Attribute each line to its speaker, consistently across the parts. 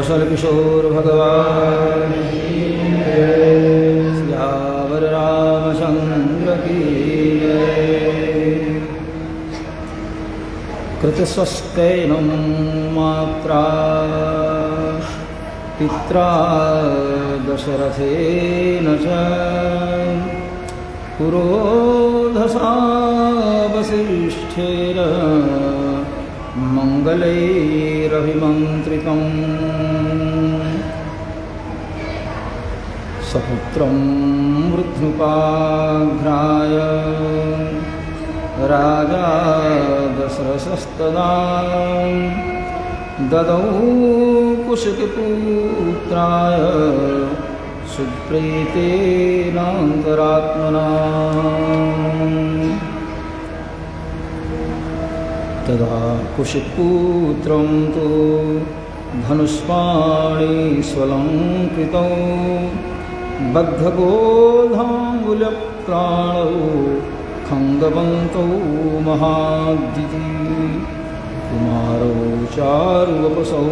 Speaker 1: कौशल किशोर भगवान सियावर रामचंद्र की कृतस्वस्तेन मात्रा पित्रा दशरथेन च पुरोधसा वसिष्ठेन मंगलैरभिमन्त्रितम् सपुत्रं वृद्धुपाघ्राय राजा दशरथस्तदा ददौ कुशपुत्राय सुप्रीतेनान्तरात्मना तदा कुशपुत्रं तु धनुष्पाणिस्वलङ्कृतौ बद्धगोधाङ्गुल्यप्राणौ खङ्गवन्तौ महाद्युति कुमारौ चारुवपसौ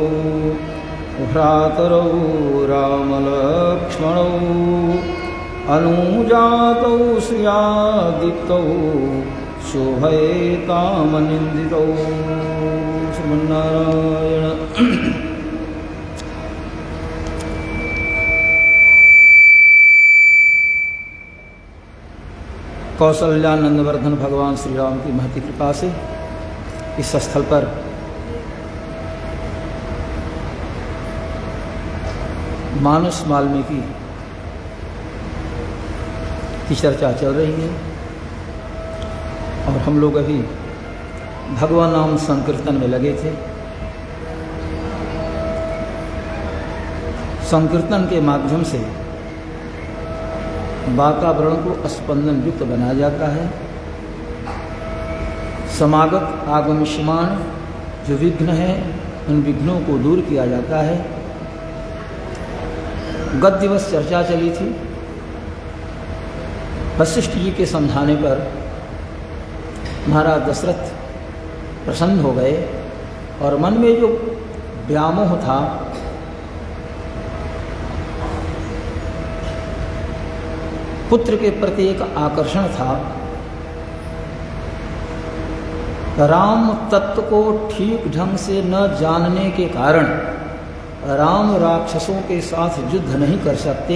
Speaker 1: भ्रातरौ रामलक्ष्मणौ अनुजातौ श्रियादितौ शोभयेतामनिन्दितौ श्रीमन्नारायण। कौशल्यानंदवर्धन भगवान श्री राम की महती कृपा से इस स्थल पर मानस वाल्मीकि की चर्चा चल रही है और हम लोग अभी भगवान नाम संकीर्तन में लगे थे। संकीर्तन के माध्यम से वातावरण को स्पंदन युक्त बनाया जाता है। समागत आगमष्यमाण जो विघ्न है उन विघ्नों को दूर किया जाता है। गत दिवस चर्चा चली थी, वशिष्ठ जी के समझाने पर महाराज दशरथ प्रसन्न हो गए और मन में जो व्यामोह था पुत्र के प्रति एक आकर्षण था, राम तत्व को ठीक ढंग से न जानने के कारण राम राक्षसों के साथ युद्ध नहीं कर सकते,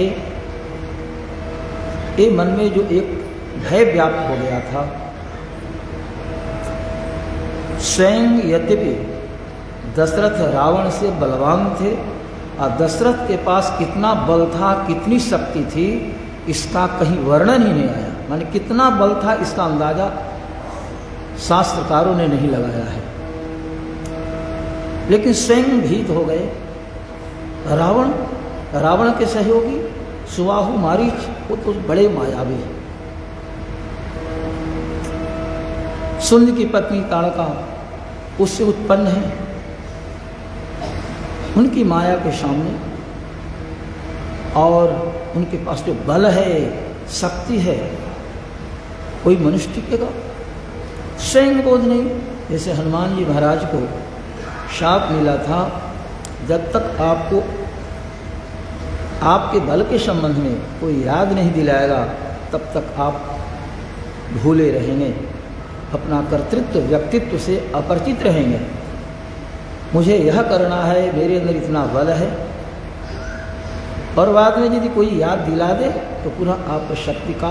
Speaker 1: ये मन में जो एक भय व्याप्त हो गया था। स्वयं यद्यपि दशरथ रावण से बलवान थे और दशरथ के पास कितना बल था, कितनी शक्ति थी, इसका कहीं वर्णन ही नहीं आया। माने कितना बल था इसका अंदाजा शास्त्रकारों ने नहीं लगाया है। लेकिन स्वयं भीत हो गए। रावण के सहयोगी सुबाहु मारीच वो तो बड़े मायावी हैं। सुंद की पत्नी ताड़का उससे उत्पन्न है। उनकी माया के सामने और उनके पास जो बल है, शक्ति है, कोई मनुष्य टिकेगा? स्वयं बोध नहीं। जैसे हनुमान जी महाराज को शाप मिला था, जब तक आपको आपके बल के संबंध में कोई याद नहीं दिलाएगा तब तक आप भूले रहेंगे, अपना कर्तृत्व व्यक्तित्व से अपरिचित रहेंगे। मुझे यह करना है, मेरे अंदर इतना बल है, और बाद में यदि कोई याद दिला दे तो पुनः आपको शक्ति का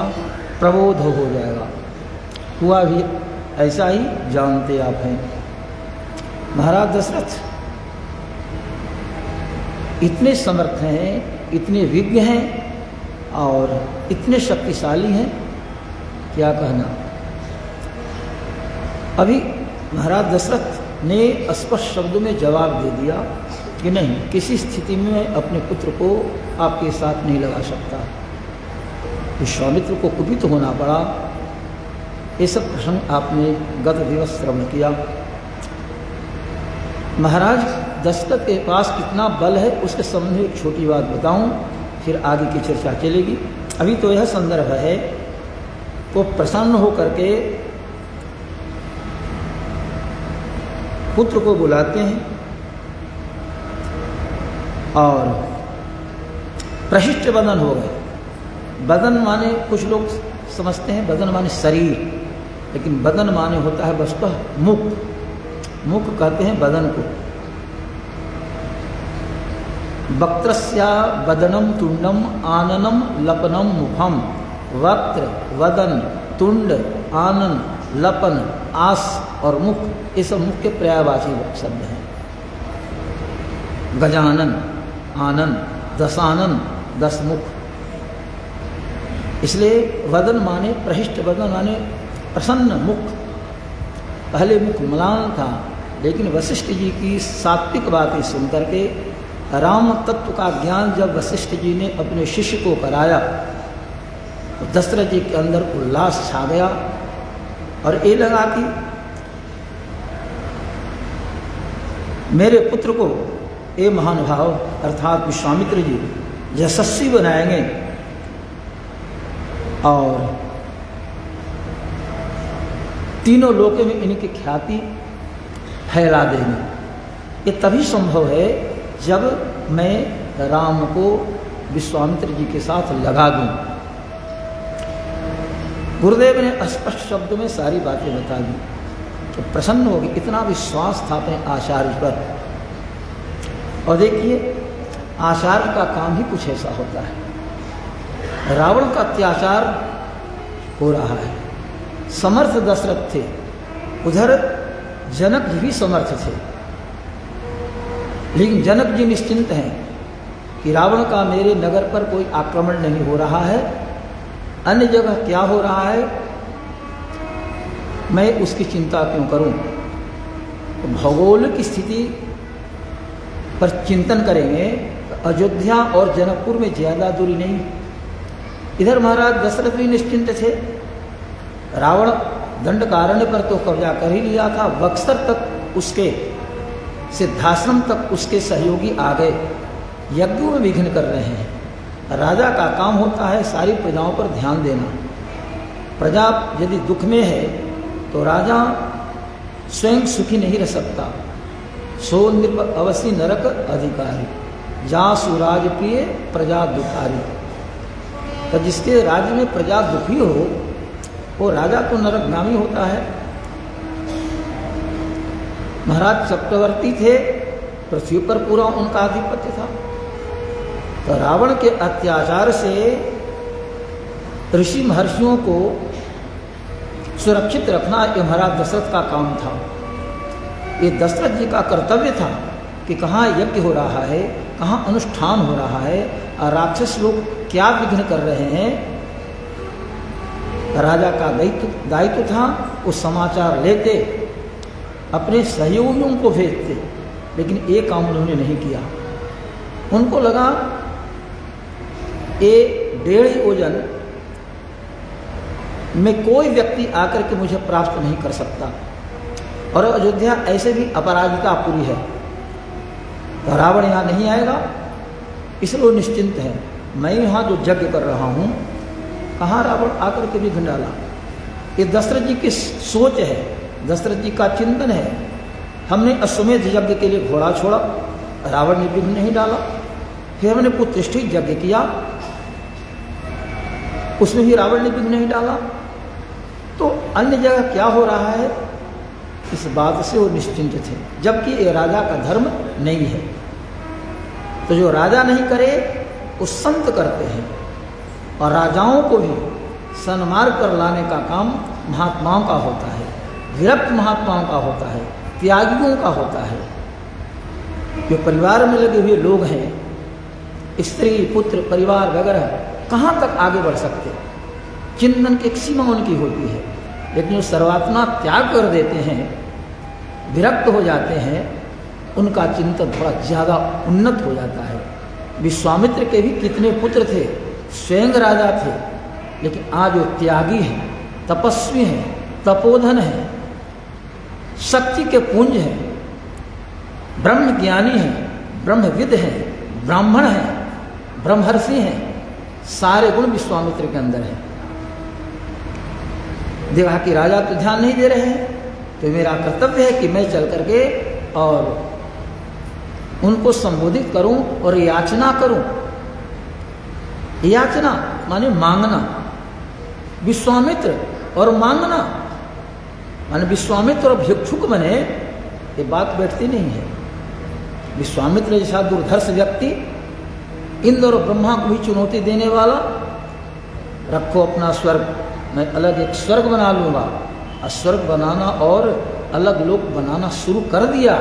Speaker 1: प्रबोध हो जाएगा। हुआ भी ऐसा ही, जानते आप हैं। महाराज दशरथ इतने समर्थ हैं, इतने विज्ञ हैं और इतने शक्तिशाली हैं, क्या कहना। अभी महाराज दशरथ ने स्पष्ट शब्दों में जवाब दे दिया कि नहीं, किसी स्थिति में अपने पुत्र को आपके साथ नहीं लगा सकता। विश्वामित्र को कुपित होना पड़ा। ये सब प्रसंग आपने गत दिवस श्रवण किया। महाराज दशरथ के पास कितना बल है उसके संबंध में एक छोटी बात बताऊं, फिर आगे की चर्चा चलेगी। अभी तो यह संदर्भ है, वो प्रसन्न होकर के पुत्र को बुलाते हैं और प्रशिष्ट बदन हो गए। बदन माने कुछ लोग समझते हैं बदन माने शरीर, लेकिन बदन माने होता है वस्तुतः मुख। मुख कहते हैं बदन को। वक्त्रस्या वदनम तुंडम आननम लपनम मुखम। वक्त्र, वदन, तुंड, आनन, लपन, आस और मुख, ये सब मुख के पर्यायवाची शब्द हैं। गजानन, आनन, दशानन, 10 मुख। इसलिए वदन माने प्रहिष्ट, वदन माने प्रसन्न मुख। पहले मुख मलान था, लेकिन वशिष्ठ जी की सात्विक बातें सुनकर के राम तत्व का ज्ञान जब वशिष्ठ जी ने अपने शिष्य को कराया तो दशरथ जी के अंदर उल्लास छा गया और ये लगा कि मेरे पुत्र को ये महानुभाव अर्थात विश्वामित्र जी यशस्वी बनाएंगे और तीनों लोकों में इनकी ख्याति फैला देंगे। ये तभी संभव है जब मैं राम को विश्वामित्र जी के साथ लगा दूं। गुरुदेव ने स्पष्ट शब्दों में सारी बातें बता दी तो प्रसन्न हो गए। इतना विश्वास था अपने आचार्य पर। और देखिए आचार्य का काम ही कुछ ऐसा होता है। रावण का अत्याचार हो रहा है, समर्थ दशरथ थे, उधर जनक जी भी समर्थ थे, लेकिन जनक जी निश्चिंत हैं कि रावण का मेरे नगर पर कोई आक्रमण नहीं हो रहा है, अन्य जगह क्या हो रहा है मैं उसकी चिंता क्यों करूं। तो भौगोलिक स्थिति पर चिंतन करेंगे तो अयोध्या और जनकपुर में ज़्यादा दूरी नहीं। इधर महाराज दशरथ भी निश्चिंत थे, रावण दंडकारण्य पर तो कब्जा कर ही लिया था, बक्सर तक उसके सिद्धाश्रम तक उसके सहयोगी आ गए, यज्ञों में विघ्न कर रहे हैं। राजा का काम होता है सारी प्रजाओं पर ध्यान देना। प्रजा यदि दुख में है तो राजा स्वयं सुखी नहीं रह सकता। सो नृप अवश्य नरक अधिकारी, जा सुराज प्रिय प्रजा दुखारी। तो जिसके राज्य में प्रजा दुखी हो वो राजा तो नरकगामी होता है। महाराज चक्रवर्ती थे, पृथ्वी पर पूरा उनका आधिपत्य था। तो रावण के अत्याचार से ऋषि महर्षियों को सुरक्षित रखना ये महाराज दशरथ का काम था। ये दशरथ जी का कर्तव्य था कि कहाँ यज्ञ हो रहा है, कहाँ अनुष्ठान हो रहा है और राक्षस लोग क्या विघ्न कर रहे हैं। राजा का दायित्व था वो समाचार लेते, अपने सहयोगियों को भेजते, लेकिन ये काम उन्होंने नहीं किया। उनको लगा ये 1.5 योजन में कोई व्यक्ति आकर के मुझे प्राप्त नहीं कर सकता और अयोध्या ऐसे भी अपराजितापुरी है, तो रावण यहाँ नहीं आएगा, इसलिए वो निश्चिंत है। मैं यहाँ जो यज्ञ कर रहा हूँ कहाँ रावण आकर के विघ्न डाला। ये दशरथ जी की सोच है, दशरथ जी का चिंतन है। हमने अश्वमेध यज्ञ के लिए घोड़ा छोड़ा, रावण ने विघ्न नहीं डाला। फिर हमने पुत्रष्ठित यज्ञ किया, उसमें भी रावण ने विघ्न नहीं डाला। तो अन्य जगह क्या हो रहा है इस बात से वो निश्चिंत थे, जबकि ये राजा का धर्म नहीं है। तो जो राजा नहीं करे वो संत करते हैं, और राजाओं को भी सन्मार्ग पर लाने का काम महात्माओं का होता है, विरक्त महात्माओं का होता है, त्यागियों का होता है। जो परिवार में लगे हुए लोग हैं, स्त्री पुत्र परिवार वगैरह, कहाँ तक आगे बढ़ सकते, चिंतन की एक सीमा उनकी होती है। लेकिन जो सर्वात्मा त्याग कर देते हैं, विरक्त हो जाते हैं, उनका चिंतन थोड़ा ज़्यादा उन्नत हो जाता है। विश्वामित्र के भी कितने पुत्र थे, स्वयं राजा थे, लेकिन आज वो त्यागी हैं, तपस्वी हैं, तपोधन हैं, शक्ति के पुंज हैं, ब्रह्म ज्ञानी हैं, ब्रह्मविद हैं, ब्राह्मण हैं, ब्रह्मर्षि हैं, सारे गुण विश्वामित्र के अंदर हैं। देखा कि राजा तो ध्यान नहीं दे रहे हैं, तो मेरा कर्तव्य है कि मैं चल करके और उनको संबोधित करूं और याचना करूं। याचना माने मांगना, विश्वामित्र और मांगना माने विश्वामित्र और भिक्षुक बने, ये बात बैठती नहीं है। विश्वामित्र जैसा दुर्धर्ष व्यक्ति, इंद्र और ब्रह्मा को भी चुनौती देने वाला, रखो अपना स्वर्ग, मैं अलग एक स्वर्ग बना लूंगा, और स्वर्ग बनाना और अलग लोक बनाना शुरू कर दिया।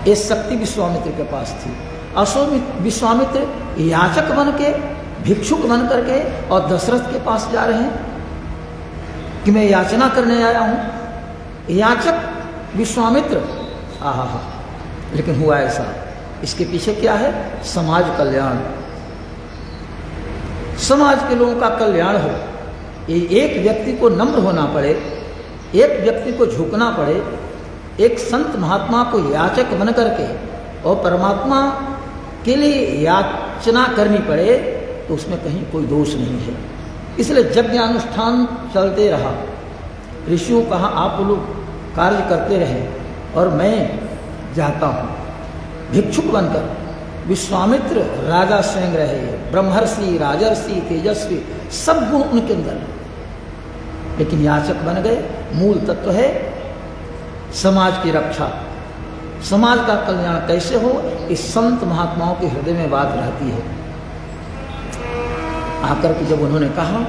Speaker 1: ये शक्ति विश्वामित्र के पास थी। असो विश्वामित्र याचक बन के, भिक्षुक बन करके और दशरथ के पास जा रहे हैं कि मैं याचना करने आया हूं। याचक विश्वामित्र, आहा, लेकिन हुआ ऐसा, इसके पीछे क्या है? समाज कल्याण, समाज के लोगों का कल्याण हो। ये एक व्यक्ति को नम्र होना पड़े, एक व्यक्ति को झुकना पड़े, एक संत महात्मा को याचक बन करके और परमात्मा के लिए याचना करनी पड़े, तो उसमें कहीं कोई दोष नहीं है। इसलिए यज्ञानुष्ठान चलते रहा, ऋषियों कहा आप लोग कार्य करते रहे और मैं जाता हूँ भिक्षुक बनकर। विश्वामित्र राजा स्वयं रहे, ब्रह्मर्षि, राजर्षि, तेजस्वी, सब गुण उनके अंदर, लेकिन याचक बन गए। मूल तत्व है समाज की रक्षा, समाज का कल्याण कैसे हो, इस संत महात्माओं के हृदय में बात रहती है। आकर के जब उन्होंने कहा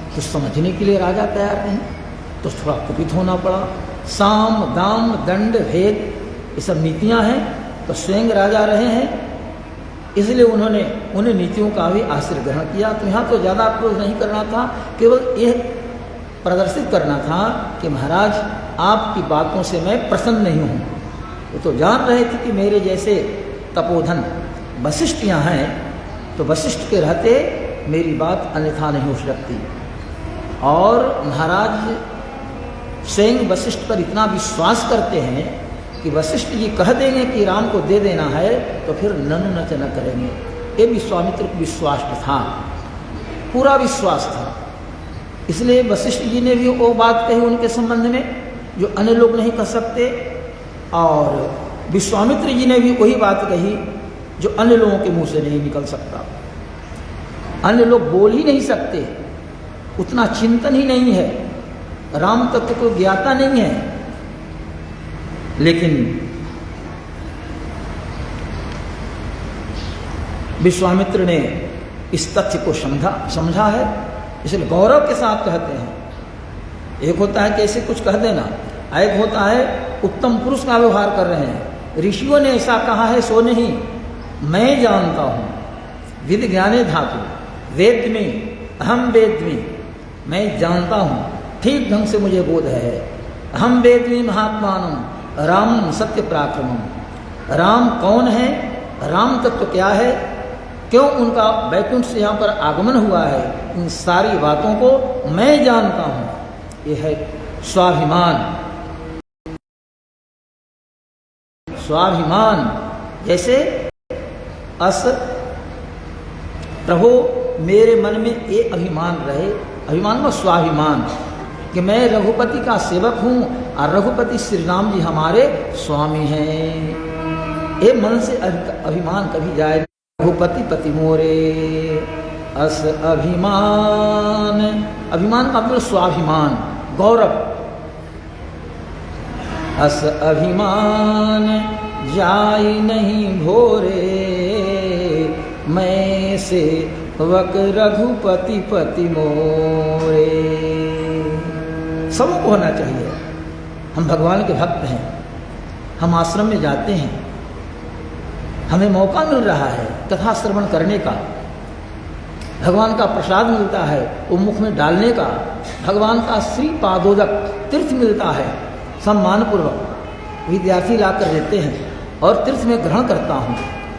Speaker 1: तो समझने के लिए राजा तैयार नहीं, तो थोड़ा कुपित होना पड़ा। साम, दाम, दंड, भेद, ये सब नीतियां हैं, तो स्वयं राजा रहे हैं, इसलिए उन्होंने उन्हें नीतियों का भी आश्रय ग्रहण किया। तो यहाँ तो ज़्यादा क्रोध नहीं करना था, केवल यह प्रदर्शित करना था कि महाराज आपकी बातों से मैं प्रसन्न नहीं हूँ। वो तो जान रहे थे कि मेरे जैसे तपोधन वशिष्ठ यहाँ हैं, तो वशिष्ठ के रहते मेरी बात अन्यथा नहीं हो सकती। और महाराज स्वयं वशिष्ठ पर इतना विश्वास करते हैं कि वशिष्ठ जी कह देंगे कि राम को दे देना है, तो फिर ननु नच न करेंगे। ये विश्वामित्र को विश्वास था, पूरा विश्वास था। इसलिए वशिष्ठ जी ने भी वो बात कही उनके संबंध में जो अन्य लोग नहीं कह सकते, और विश्वामित्र जी ने भी वही बात कही जो अन्य लोगों के मुंह से नहीं निकल सकता। अन्य लोग बोल ही नहीं सकते, उतना चिंतन ही नहीं है, राम तत्व को ज्ञाता नहीं है। लेकिन विश्वामित्र ने इस तथ्य को समझा है, इसलिए गौरव के साथ कहते हैं। एक होता है कि ऐसे कुछ कह देना, एक होता है उत्तम पुरुष का व्यवहार कर रहे हैं। ऋषियों ने ऐसा कहा है सो नहीं, मैं जानता हूँ, विद ज्ञाने धातु, वेद्मि अहम वेद्मि, मैं जानता हूँ, ठीक ढंग से मुझे बोध है। अहम वेद्मि महात्मानम राम सत्य पराक्रमम। राम कौन है, राम तत्व क्या है, क्यों उनका वैकुंठ से यहाँ पर आगमन हुआ है, इन सारी बातों को मैं जानता हूँ। ये है स्वाभिमान। स्वाभिमान जैसे अस प्रभु मेरे मन में ये अभिमान रहे, अभिमान का स्वाभिमान कि मैं रघुपति का सेवक हूँ और रघुपति श्री राम जी हमारे स्वामी हैं। ये मन से अभिमान कभी जाए। रघुपति पति मोरे अस अभिमान, अभिमान का मतलब स्वाभिमान, गौरव। अस अभिमान जाई नहीं भोरे, मैं से वक रघुपति पति मोरे। सबको होना चाहिए। हम भगवान के भक्त हैं, हम आश्रम में जाते हैं, हमें मौका मिल रहा है कथा श्रवण करने का, भगवान का प्रसाद मिलता है वो मुख में डालने का, भगवान का श्री पादोदक तीर्थ मिलता है सम्मानपूर्वक, विद्यार्थी लाकर देते हैं और तीर्थ में ग्रहण करता हूँ।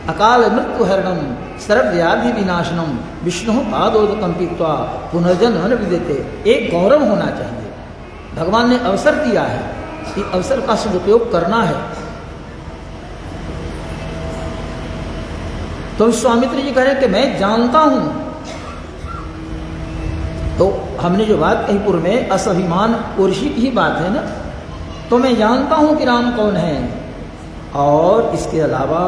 Speaker 1: अकाल मृत्यु हरणम सर्वव्याधि विनाशनम विष्णु पादोदकम पीत्वा पुनर्जन्म न विद्यते। एक गौरव होना चाहिए। भगवान ने अवसर दिया है, इस अवसर का सदुपयोग करना है। तो विश्वामित्र जी कह रहे हैं कि मैं जानता हूं। तो हमने जो बात कही पूर्व में असभिमान ऋषि की ही बात है ना, तो मैं जानता हूं कि राम कौन है। और इसके अलावा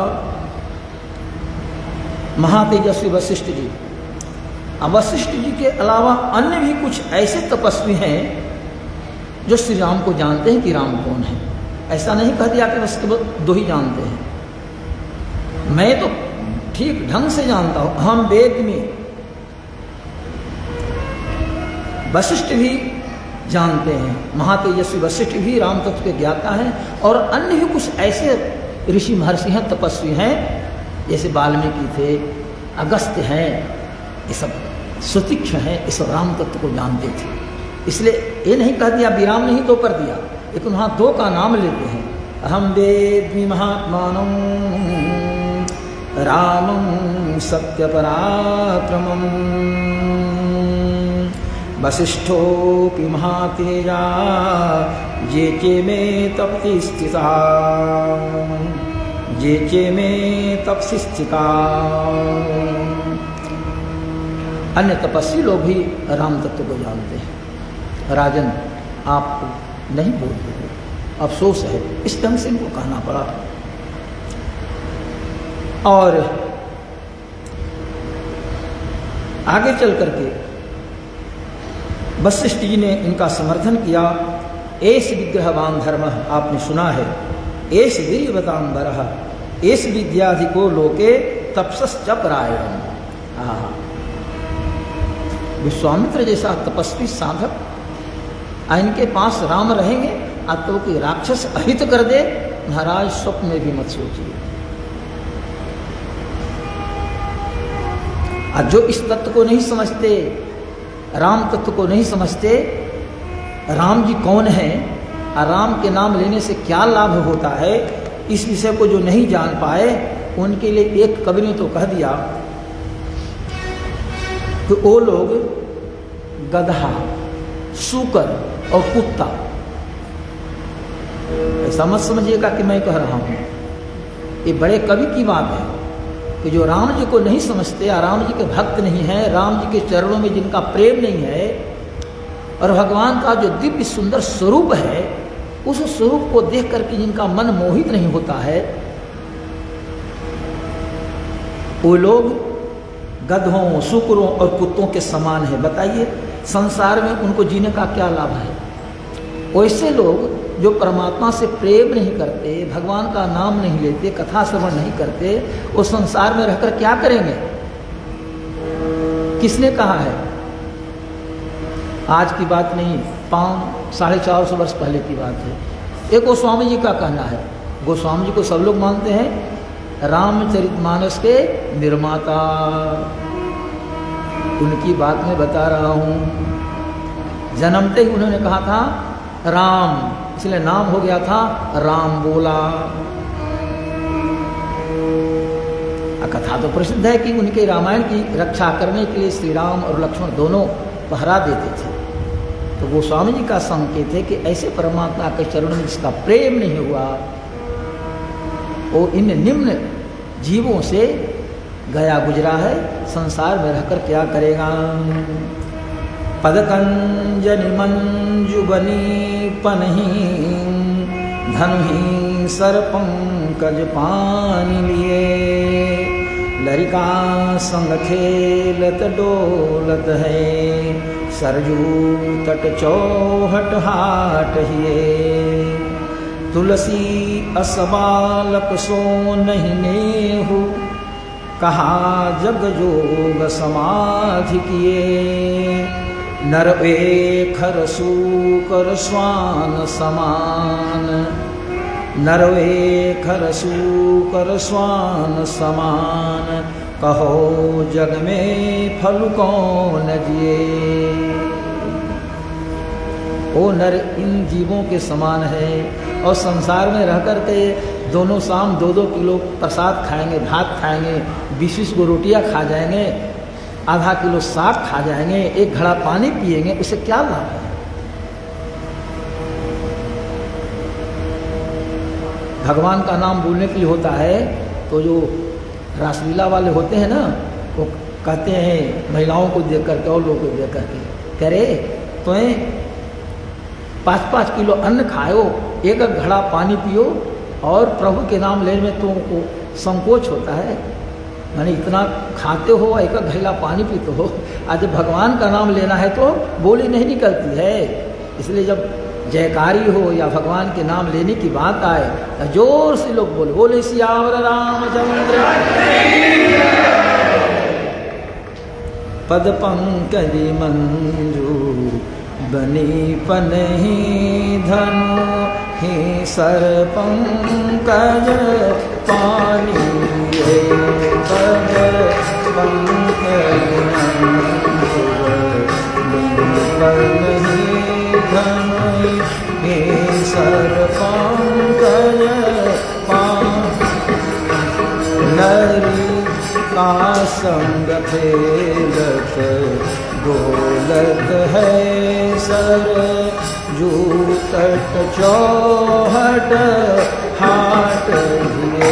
Speaker 1: महातेजस्वी वशिष्ठ जी, वशिष्ठ जी के अलावा अन्य भी कुछ ऐसे तपस्वी हैं जो श्री राम को जानते हैं कि राम कौन है। ऐसा नहीं कह दिया कि बस दो ही जानते हैं। मैं तो ठीक ढंग से जानता हूं, हम वेद में वशिष्ठ भी जानते हैं, महातेजस्वी वशिष्ठ भी राम तत्व के ज्ञाता हैं, और अन्य भी कुछ ऐसे ऋषि महर्षि हैं, तपस्वी हैं, जैसे वाल्मीकि थे, अगस्त्य हैं, ये सब सुतीक्ष्ण हैं, इस राम तत्व को जानते थे। इसलिए ये नहीं कह दिया, विराम नहीं तो कर दिया, लेकिन वहाँ दो का नाम लेते हैं। अहम वेद्मि महात्मानं रामं सत्यपराक्रमं वसिष्ठोऽपि महातेजा ये चे में तपति स्थिता, ये चे में तपसि स्थिता। अन्य तपस्वी लोग भी राम तत्व को जानते हैं। राजन, आप नहीं बोलते हो, अफसोस है, इस ढंग से इनको कहना पड़ा। और आगे चल करके वशिष्ठ जी ने इनका समर्थन किया। एष विग्रहवान धर्म, आपने सुना है, एष वीर्यवतांबरः, एष विद्याधिको लोके तपसश्च परायणम्। विश्वामित्र जैसा तपस्वी साधक, इनके पास राम रहेंगे तो कि राक्षस अहित कर दे, महाराज स्वप्न में भी मत सोचिए। जो इस तत्व को नहीं समझते, राम तत्व को नहीं समझते, राम जी कौन है, राम के नाम लेने से क्या लाभ होता है, इस विषय को जो नहीं जान पाए, उनके लिए एक कवि ने तो कह दिया कि वो लोग गधा, सूकर और कुत्ता, ऐसा मत समझिएगा कि मैं कह रहा हूं, ये बड़े कवि की बात है कि जो राम जी को नहीं समझते, राम जी के भक्त नहीं है, राम जी के चरणों में जिनका प्रेम नहीं है, और भगवान का जो दिव्य सुंदर स्वरूप है, उस स्वरूप को देख करके जिनका मन मोहित नहीं होता है, वो लोग गधों, सूकरों और कुत्तों के समान है। बताइए संसार में उनको जीने का क्या लाभ है? वैसे लोग जो परमात्मा से प्रेम नहीं करते, भगवान का नाम नहीं लेते, कथा श्रवण नहीं करते, वो संसार में रहकर क्या करेंगे? किसने कहा है? आज की बात नहीं, 450 वर्ष पहले की बात है। एक गोस्वामी जी का कहना है, गोस्वामी जी को सब लोग मानते हैं रामचरितमानस के निर्माता, उनकी बात मैं बता रहा हूँ। जन्मते ही उन्होंने कहा था राम, इसलिए नाम हो गया था राम बोला। कथा तो प्रसिद्ध है कि उनके रामायण की रक्षा करने के लिए श्री राम और लक्ष्मण दोनों पहरा देते थे। तो गोस्वामी जी का संकेत है कि ऐसे परमात्मा के चरणों में जिसका प्रेम नहीं हुआ, वो इन निम्न जीवों से गया गुजरा है, संसार में रहकर क्या करेगा। पदकंजनि मंजुबनी पनहि धनुहि सर पंकज पानी लिए, लरिका संग खेलत डोलत है, सरजू तट चौहट हाट हिए, तुलसी असबालक सो नहीं नेहु, कहा जग जोग समाधि किए, नर वेखर सूकर स्वान समान, नर वेखर सूकर स्वान समान, कहो जग में फल कौन जिए। ओ नर इन जीवों के समान है, और संसार में रहकर के दोनों शाम 2-2 किलो प्रसाद खाएंगे, भात खाएंगे, 20-20 को रोटियां खा जाएंगे, आधा किलो साग खा जाएंगे, एक घड़ा पानी पिएंगे, उससे क्या लाभ है? भगवान का नाम बोलने के लिए होता है, तो जो रासलीला वाले होते हैं ना, वो कहते हैं महिलाओं को देख करके और लोगों को देख करके, कह रहे तुम्हें 5-5 किलो अन्न खाओ, एक घड़ा पानी पियो, और प्रभु के नाम लेने में तुमको संकोच होता है, माने इतना खाते हो, एक घैला पानी पीते हो, आज भगवान का नाम लेना है तो बोली नहीं निकलती है। इसलिए जब जयकारी हो या भगवान के नाम लेने की बात आए तो जोर से लोग बोले, बोले सियावर रामचंद्र। पद पंकज मंजू बनी पनहि धनु, ही सर पंकज पानी ये पद पंकज मंजू बनी पनहि धनु, हे सर पंकज पानी। नरी का संग खेलत गोलत है सर, जूतट चौहट हाट दिए।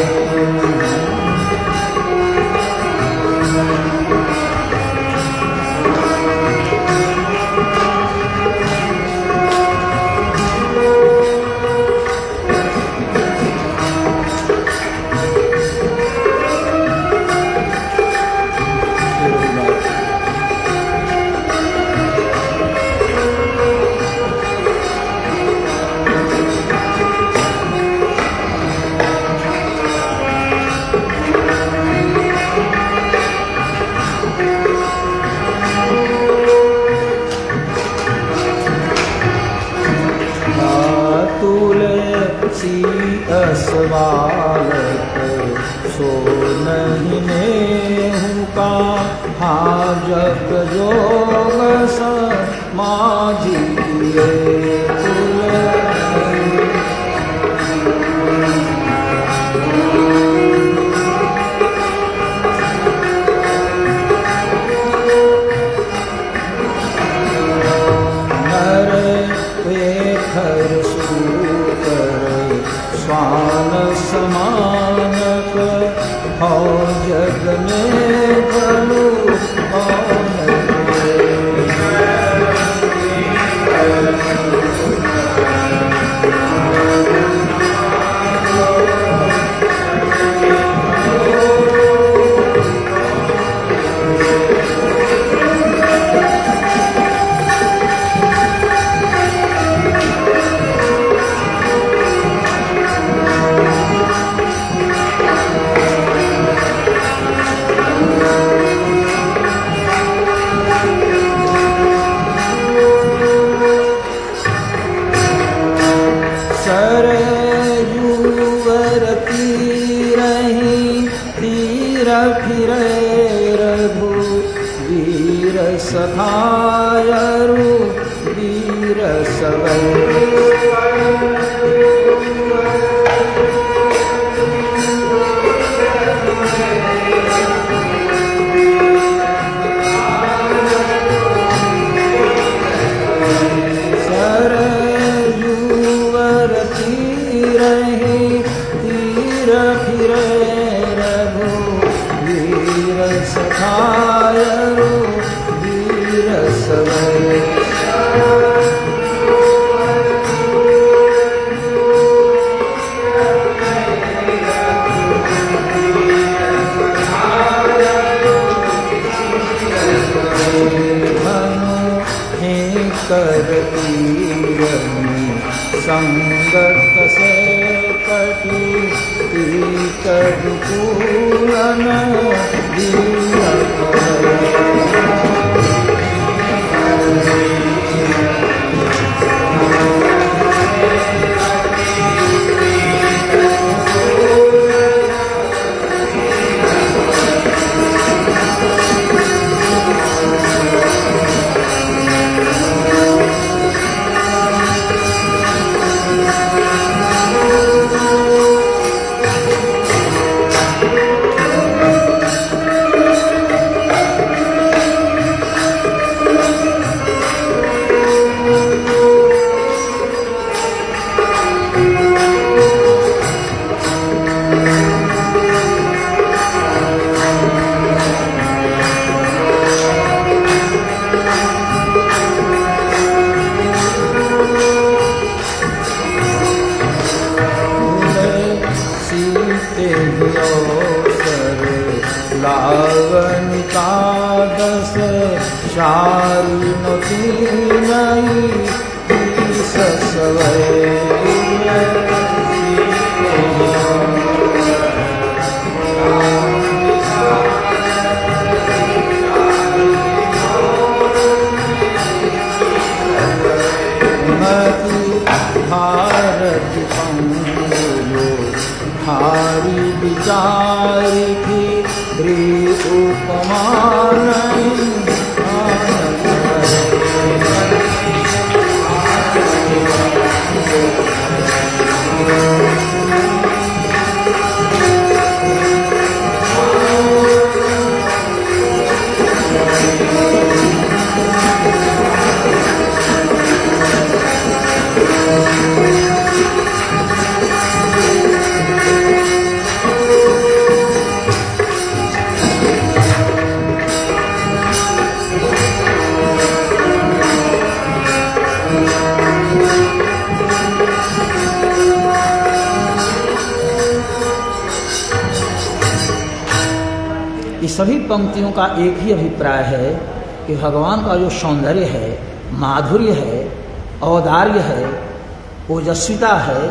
Speaker 1: असवालत सो नहीं नेहु का, हाजत जोग समाधि किए नर वेखर सूकर स्वान समानक, हो जग में भलु कौन सखायरु वीर सबई। सरयुवर तीरहि तीर फिरे रघु वीर सखायरु संगत से कटी तीकट पूरन अवसर लावनिकादस शारुनती नई ससवै भारत भारी विचार की उपमान सभी पंक्तियों का एक ही अभिप्राय है कि भगवान का जो सौंदर्य है, माधुर्य है, औदार्य है, ओजस्विता है,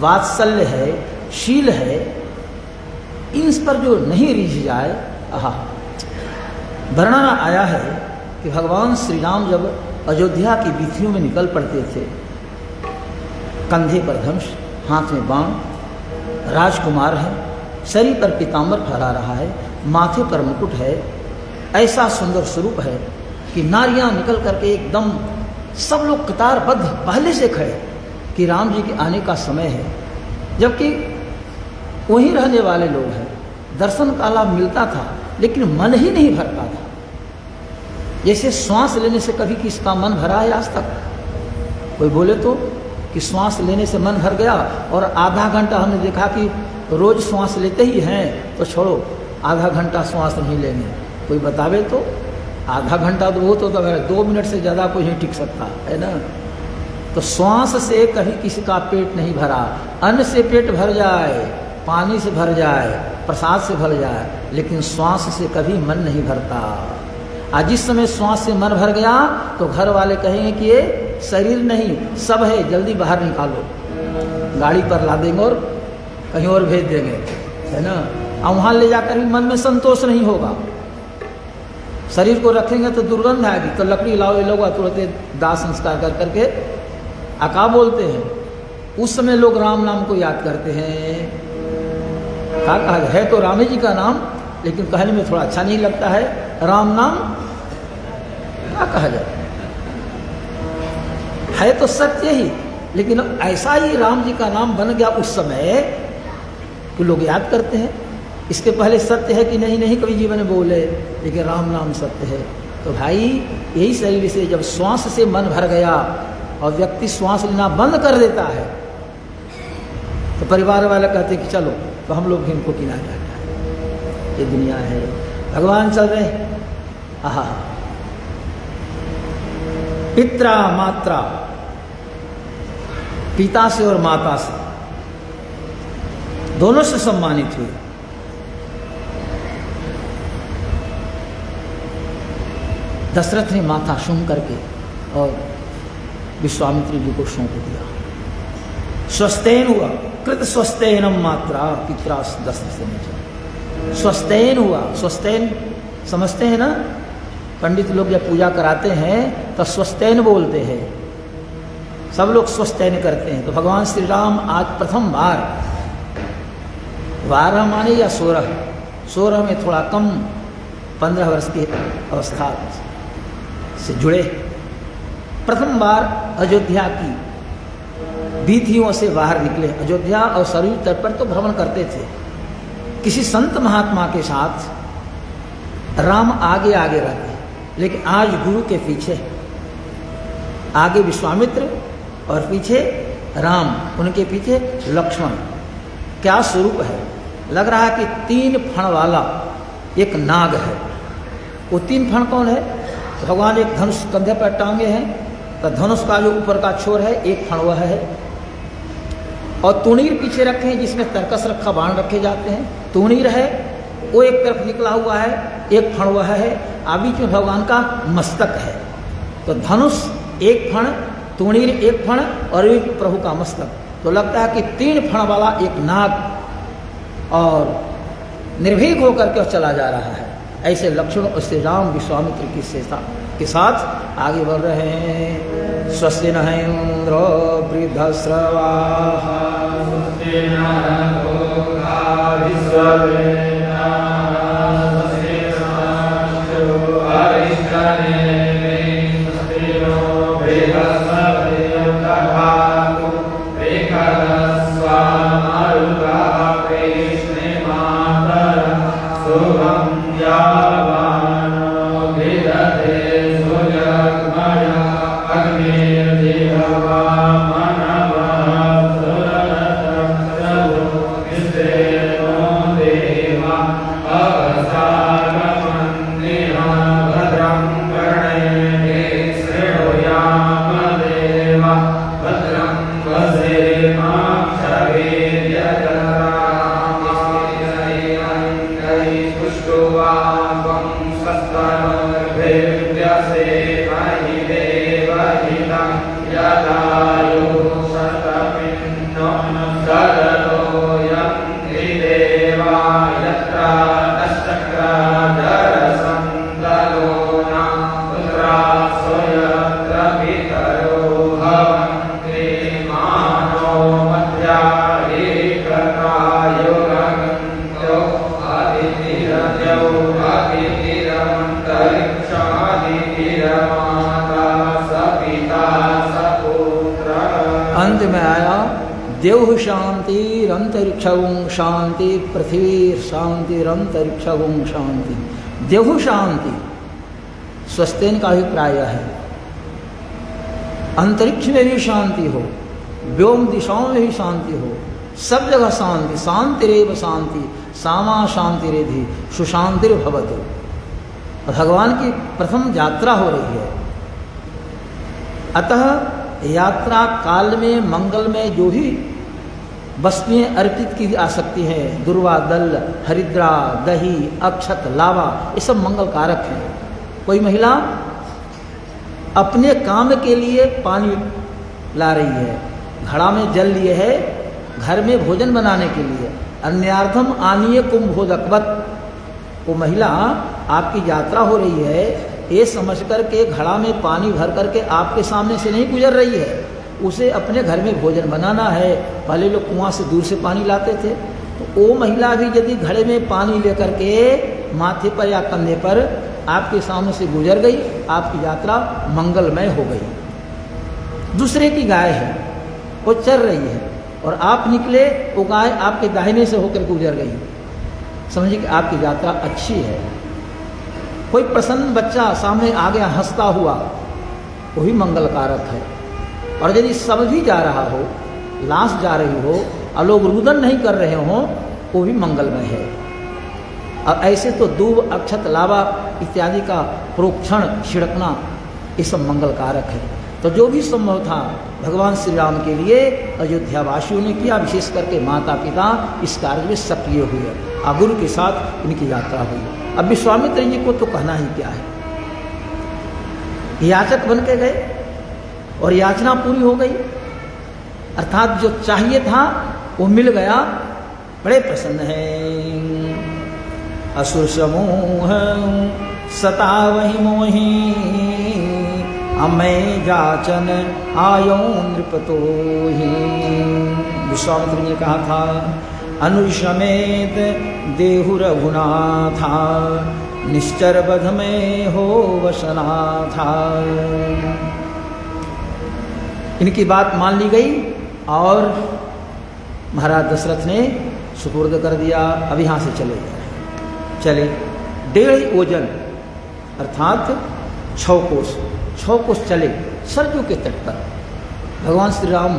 Speaker 1: वात्सल्य है, शील है, इन पर जो नहीं रिझ जाए। वर्णन आया है कि भगवान श्री राम जब अयोध्या की वीथियों में निकल पड़ते थे, कंधे पर धनुष, हाथ में बाण, राजकुमार है, शरीर पर पीताम्बर फहरा रहा है, माथे पर मुकुट है, ऐसा सुंदर स्वरूप है कि नारियां निकल करके एकदम सब लोग कतारबद्ध पहले से खड़े कि राम जी के आने का समय है, जबकि वहीं रहने वाले लोग हैं। दर्शन का लाभ मिलता था लेकिन मन ही नहीं भरता था। जैसे श्वास लेने से कभी किसका मन भरा है आज तक? कोई बोले तो कि श्वास लेने से मन भर गया, और आधा घंटा हमने देखा कि रोज श्वास लेते ही हैं तो छोड़ो आधा घंटा श्वास नहीं लेंगे। कोई बतावे तो आधा घंटा तो बहुत होता है, 2 मिनट से ज़्यादा कोई नहीं टिक सकता है ना। तो श्वास से कभी किसी का पेट नहीं भरा। अन्न से पेट भर जाए, पानी से भर जाए, प्रसाद से भर जाए, लेकिन श्वास से कभी मन नहीं भरता। आज जिस समय श्वास से मन भर गया तो घर वाले कहेंगे कि ये शरीर नहीं सब है, जल्दी बाहर निकालो, गाड़ी पर ला देंगे और कहीं और भेज देंगे, है ना। और वहाँ ले जाकर भी मन में संतोष नहीं होगा। शरीर को रखेंगे तो दुर्गंध आएगी, तो लकड़ी लाओ, ये लोग तुरंत दाह संस्कार कर करके अका बोलते हैं। उस समय लोग राम नाम को याद करते हैं। क्या कहा है तो राम जी का नाम, लेकिन कहने में थोड़ा अच्छा नहीं लगता है। राम नाम क्या कहा जाए, है तो सत्य ही, लेकिन ऐसा ही राम जी का नाम बन गया उस समय कि लोग याद करते हैं। इसके पहले सत्य है कि नहीं, नहीं कभी जीवन में बोले, लेकिन राम नाम सत्य है। तो भाई यही शरीर से जब श्वास से मन भर गया और व्यक्ति श्वास लेना बंद कर देता है तो परिवार वाले कहते कि चलो, तो हम लोग भी इनको किनारे जाता है। ये दुनिया है, भगवान चल रहे। आहा, पित्रा मात्रा, पिता से और माता से दोनों से सम्मानित हुए। दशरथ ने माथा सूंघ करके और विश्वामित्र जी को सौंप दिया। स्वस्थेन हुआ, कृत स्वस्थेनम मात्रा पित्रा दशरथ से नीचे स्वस्थेन हुआ। स्वस्थेन समझते हैं ना, पंडित लोग जब पूजा कराते हैं तो स्वस्थेन बोलते हैं, सब लोग स्वस्थेन करते हैं। तो भगवान श्री राम आज प्रथम बार 12 माने या 16 में थोड़ा कम 15 वर्ष की अवस्था से जुड़े, प्रथम बार अयोध्या की वीथियों से बाहर निकले। अयोध्या और सरयू तट पर तो भ्रमण करते थे, किसी संत महात्मा के साथ राम आगे आगे रहते, लेकिन आज गुरु के पीछे, आगे विश्वामित्र और पीछे राम, उनके पीछे लक्ष्मण। क्या स्वरूप है, लग रहा है कि 3 फण वाला एक नाग है। वो 3 फण कौन है? भगवान एक धनुष कंधे पर टांगे हैं, तो धनुष का जो ऊपर का छोर है एक फण वह है, और तूणीर पीछे रखे हैं जिसमें तरकस रखा बाण रखे जाते हैं। तूणीर है वो एक तरफ निकला हुआ है, एक फण वह है, बीच में भगवान का मस्तक है। तो धनुष एक फण, तूणीर एक फण और एक प्रभु का मस्तक। तो लगता है कि 3 फण वाला एक नाग और निर्भीक होकर के चला जा रहा है। ऐसे लक्ष्मण श्री राम विश्वामित्र के साथ आगे बढ़ रहे हैं। स्वस्ति न इंद्र वृद्धश्रवाः देव शांतिरंतरिक्षं शांति पृथ्वी शांतिरंतरिक्षं शांति। देव शांति स्वस्तेन का अभिप्राय है। अंतरिक्ष में भी शांति हो, व्योम दिशाओं में भी शांति हो, सब जगह शांति। शांतिरेव शांति सामा शांतिरेधि सुशांतिर्भवतु। भगवान की प्रथम यात्रा हो रही है, अतः यात्रा काल में मंगल में जो ही वस्तुएं अर्पित की जा सकती हैं, दुर्वा दल, हरिद्रा, दही, अक्षत, लावा, ये सब मंगल कारक हैं। कोई महिला अपने काम के लिए पानी ला रही है, घड़ा में जल लिए है घर में भोजन बनाने के लिए, अन्यार्थम आनीय कुंभोदकवत। वो महिला आपकी यात्रा हो रही है ये समझ कर के घड़ा में पानी भर करके आपके सामने से नहीं गुजर रही है, उसे अपने घर में भोजन बनाना है। पहले लोग कुआं से दूर से पानी लाते थे, तो वो महिला भी यदि घड़े में पानी लेकर के माथे पर या कंधे पर आपके सामने से गुजर गई, आपकी यात्रा मंगलमय हो गई। दूसरे की गाय है, वो चर रही है और आप निकले, वो गाय आपके दाहिने से होकर गुजर गई, समझिए कि आपकी यात्रा अच्छी है। कोई प्रसन्न बच्चा सामने आ गया हंसता हुआ, वही मंगल कारक है। और यदि सब भी जा रहा हो, लाश जा रही हो और लोग रुदन नहीं कर रहे हों, वो भी मंगलमय है। अब ऐसे तो दूब, अक्षत, लावा इत्यादि का प्रोक्षण छिड़कना ये सब मंगल कारक है। तो जो भी संभव था भगवान श्री राम के लिए अयोध्यावासियों ने किया, विशेष करके माता पिता इस कार्य में सक्रिय हुए, गुरु के साथ इनकी यात्रा हुई। अब विश्वामित्र जी को तो कहना ही क्या है, याचक बन के गए और याचना पूरी हो गई, अर्थात जो चाहिए था वो मिल गया, बड़े प्रसन्न हैं। असुर समूह सतावहि मोहि अमय जाचन आयो नृपतोहि। विश्वामित्र ने कहा था अनुज समेत देहु रघुनाथा निश्चर बध में हो वसनाथा। इनकी बात मान ली गई और महाराज दशरथ ने सुपुर्द कर दिया। अब यहाँ से चले गए, चले 1.5 ओजन अर्थात 6 कोस चले सरजू के तट पर। भगवान श्री राम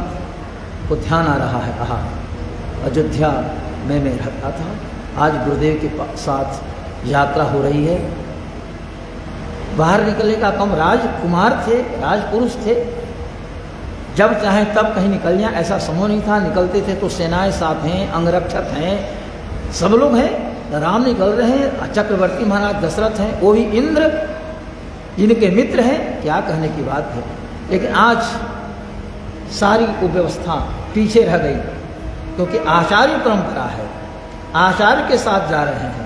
Speaker 1: को ध्यान आ रहा है, आहा अयोध्या में मैं रहता था, आज गुरुदेव के साथ यात्रा हो रही है। बाहर निकलने का कम राजकुमार थे, राजपुरुष थे, जब चाहें तब कहीं निकल जाएं, ऐसा संभव नहीं था। निकलते थे तो सेनाएं साथ हैं, अंगरक्षक हैं, सब लोग हैं। राम निकल रहे हैं, चक्रवर्ती महाराज दशरथ हैं, वो भी इंद्र जिनके मित्र हैं, क्या कहने की बात है। लेकिन आज सारी वो व्यवस्था पीछे रह गई, क्योंकि आचार्य परंपरा है, आचार्य के साथ जा रहे हैं।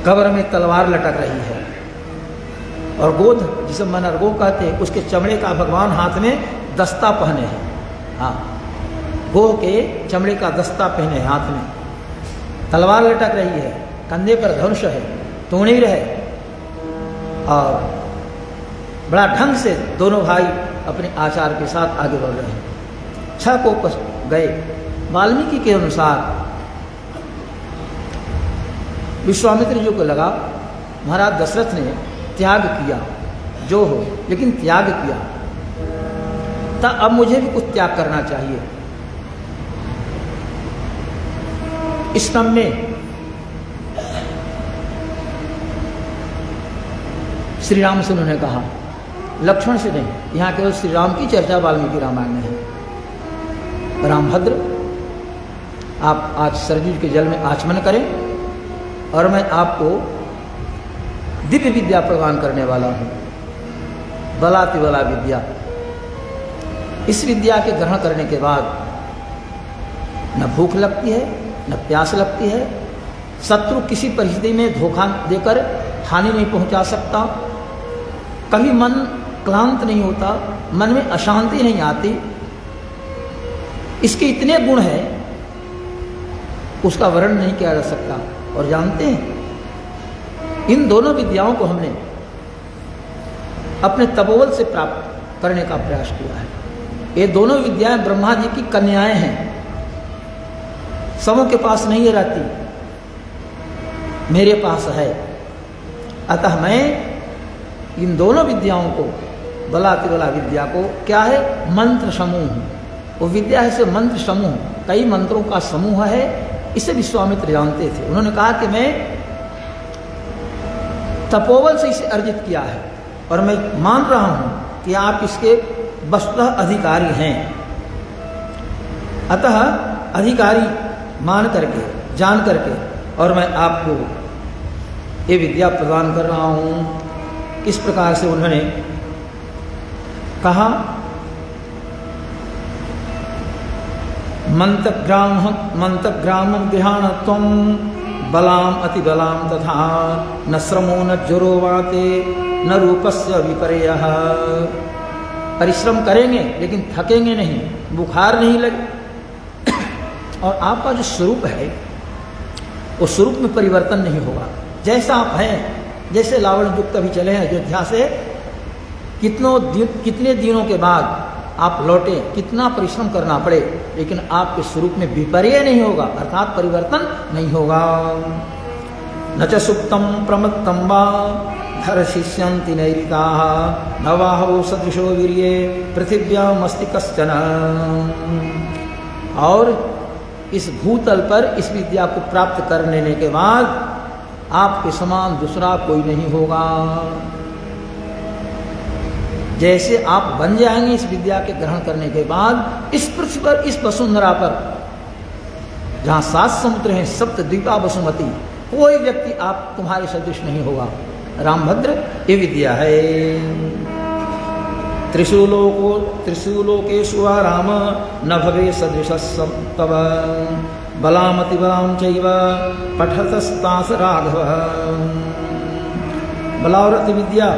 Speaker 1: कब्र में तलवार लटक रही है और गोध, जिसे मनरगो कहते हैं, उसके चमड़े का भगवान हाथ में दस्ता पहने हैं। हाँ, गोह के चमड़े का दस्ता पहने हाथ में, तलवार लटक रही है, कंधे पर धनुष है, तोणीर है, और बड़ा ढंग से दोनों भाई अपने आचार के साथ आगे बढ़ रहे हैं। 6 कोप गए। वाल्मीकि के अनुसार विश्वामित्र जी को लगा महाराज दशरथ ने त्याग किया, जो हो, लेकिन त्याग किया, तो अब मुझे भी कुछ त्याग करना चाहिए। इस क्रम में श्री राम से उन्होंने कहा, लक्ष्मण से नहीं, यहाँ केवल श्री राम की चर्चा वाल्मीकि रामायण में है। रामभद्र, आप आज सरजू के जल में आचमन करें और मैं आपको दिव्य विद्या प्रदान करने वाला हूँ, बलाति बला विद्या। इस विद्या के ग्रहण करने के बाद न भूख लगती है, न प्यास लगती है, शत्रु किसी परिस्थिति में धोखा देकर हानि नहीं पहुँचा सकता, कभी मन क्लांत नहीं होता, मन में अशांति नहीं आती। इसके इतने गुण हैं, उसका वर्णन नहीं किया जा सकता। और जानते हैं, इन दोनों विद्याओं को हमने अपने तपोबल से प्राप्त करने का प्रयास किया है। ये दोनों विद्याएं ब्रह्मा जी की कन्याएं हैं, सबों के पास नहीं रहती, मेरे पास है। अतः मैं इन दोनों विद्याओं को, बलाति बला विद्या को, क्या है, मंत्र समूह, वो विद्या है से मंत्र समूह, कई मंत्रों का समूह है। इसे विश्वामित्र जानते थे। उन्होंने कहा कि मैं तपोबल से इसे अर्जित किया है और मैं मान रहा हूं कि आप इसके वस्तुतः अधिकारी हैं। अतः अधिकारी मान करके, जान करके, और मैं आपको ये विद्या प्रदान कर रहा हूं। इस प्रकार से उन्होंने कहा। मंतग्रामं गृहाण त्वं बलाम अतिबलाम तथा न श्रमो न ज्वरो वाते न रूपस्य विपर्यः। परिश्रम करेंगे लेकिन थकेंगे नहीं, बुखार नहीं लगे, और आपका जो स्वरूप है वो स्वरूप में परिवर्तन नहीं होगा। जैसा आप हैं, जैसे लावण युक्त अभी चले हैं अयोध्या से, कितने दिनों के बाद आप लौटे, कितना परिश्रम करना पड़े, लेकिन आपके स्वरूप में विपर्य नहीं होगा, अर्थात परिवर्तन नहीं होगा। न च सुप्तम प्रमत्तम वा धर्षिष्यन्ति नैरिताः न वाहवो सदृशो वीर्ये पृथिव्यामस्ति कश्चन। और इस भूतल पर इस विद्या को प्राप्त कर लेने के बाद आपके समान दूसरा कोई नहीं होगा। जैसे आप बन जाएंगे इस विद्या के ग्रहण करने के बाद, इस पृथ्वी पर, इस वसुंधरा पर, जहाँ 7 समुद्र हैं, सप्त द्वीपा वसुमती, कोई व्यक्ति आप तुम्हारे सदृश नहीं होगा। रामभद्र, ये विद्या है। त्रिशूलोकेषु वा राम न भवे सदृशः तव बलामति बलाम चैव पठतस्तास राघव। बला और अति विद्या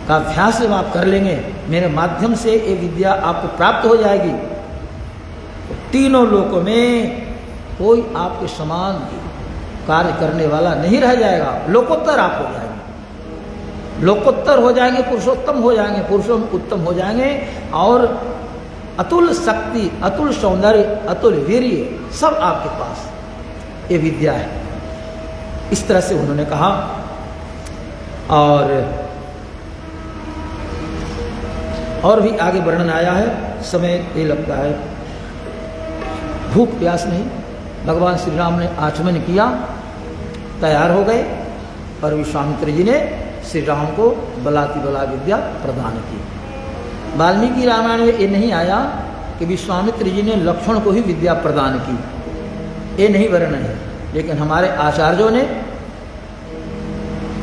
Speaker 1: का अभ्यास जब आप कर लेंगे, मेरे माध्यम से ये विद्या आपको प्राप्त हो जाएगी, तो तीनों लोकों में कोई आपके समान कार्य करने वाला नहीं रह जाएगा। लोकोत्तर आप हो जाएंगे, लोकोत्तर हो जाएंगे, पुरुषोत्तम हो जाएंगे, पुरुषों में उत्तम हो जाएंगे, और अतुल शक्ति, अतुल सौंदर्य, अतुल वीर्य सब आपके पास ये विद्या है। इस तरह से उन्होंने कहा। और भी आगे वर्णन आया है, समय ये लगता है, भूख प्यास नहीं। भगवान श्री राम ने आचमन किया, तैयार हो गए, और विश्वामित्र जी ने श्री राम को बलाती बला विद्या प्रदान की। वाल्मीकि रामायण में ये नहीं आया कि विश्वामित्र जी ने लक्ष्मण को ही विद्या प्रदान की, ये नहीं वर्णन है। लेकिन हमारे आचार्यों ने,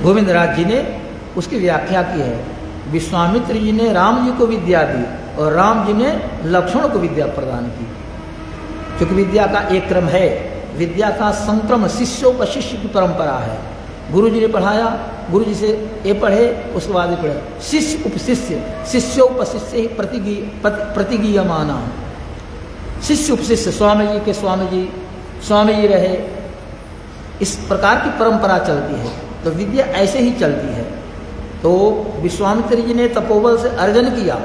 Speaker 1: गोविंदराज जी ने उसकी व्याख्या की है। विश्वामित्र जी ने राम जी को विद्या दी और राम जी ने लक्ष्मण को विद्या प्रदान की। क्योंकि विद्या का एक क्रम है, विद्या का संक्रम शिष्योपशिष्य की परंपरा है। गुरु जी ने पढ़ाया, गुरु जी से ये पढ़े, उसके बाद ये पढ़े, शिष्य उपशिष्य, शिष्योपशिष्य ही प्रतिगीयमाना। शिष्य उपशिष्य, स्वामी जी के स्वामी जी रहे, इस प्रकार की परंपरा चलती है। तो विद्या ऐसे ही चलती है। तो विश्वामित्र जी ने तपोबल से अर्जन किया,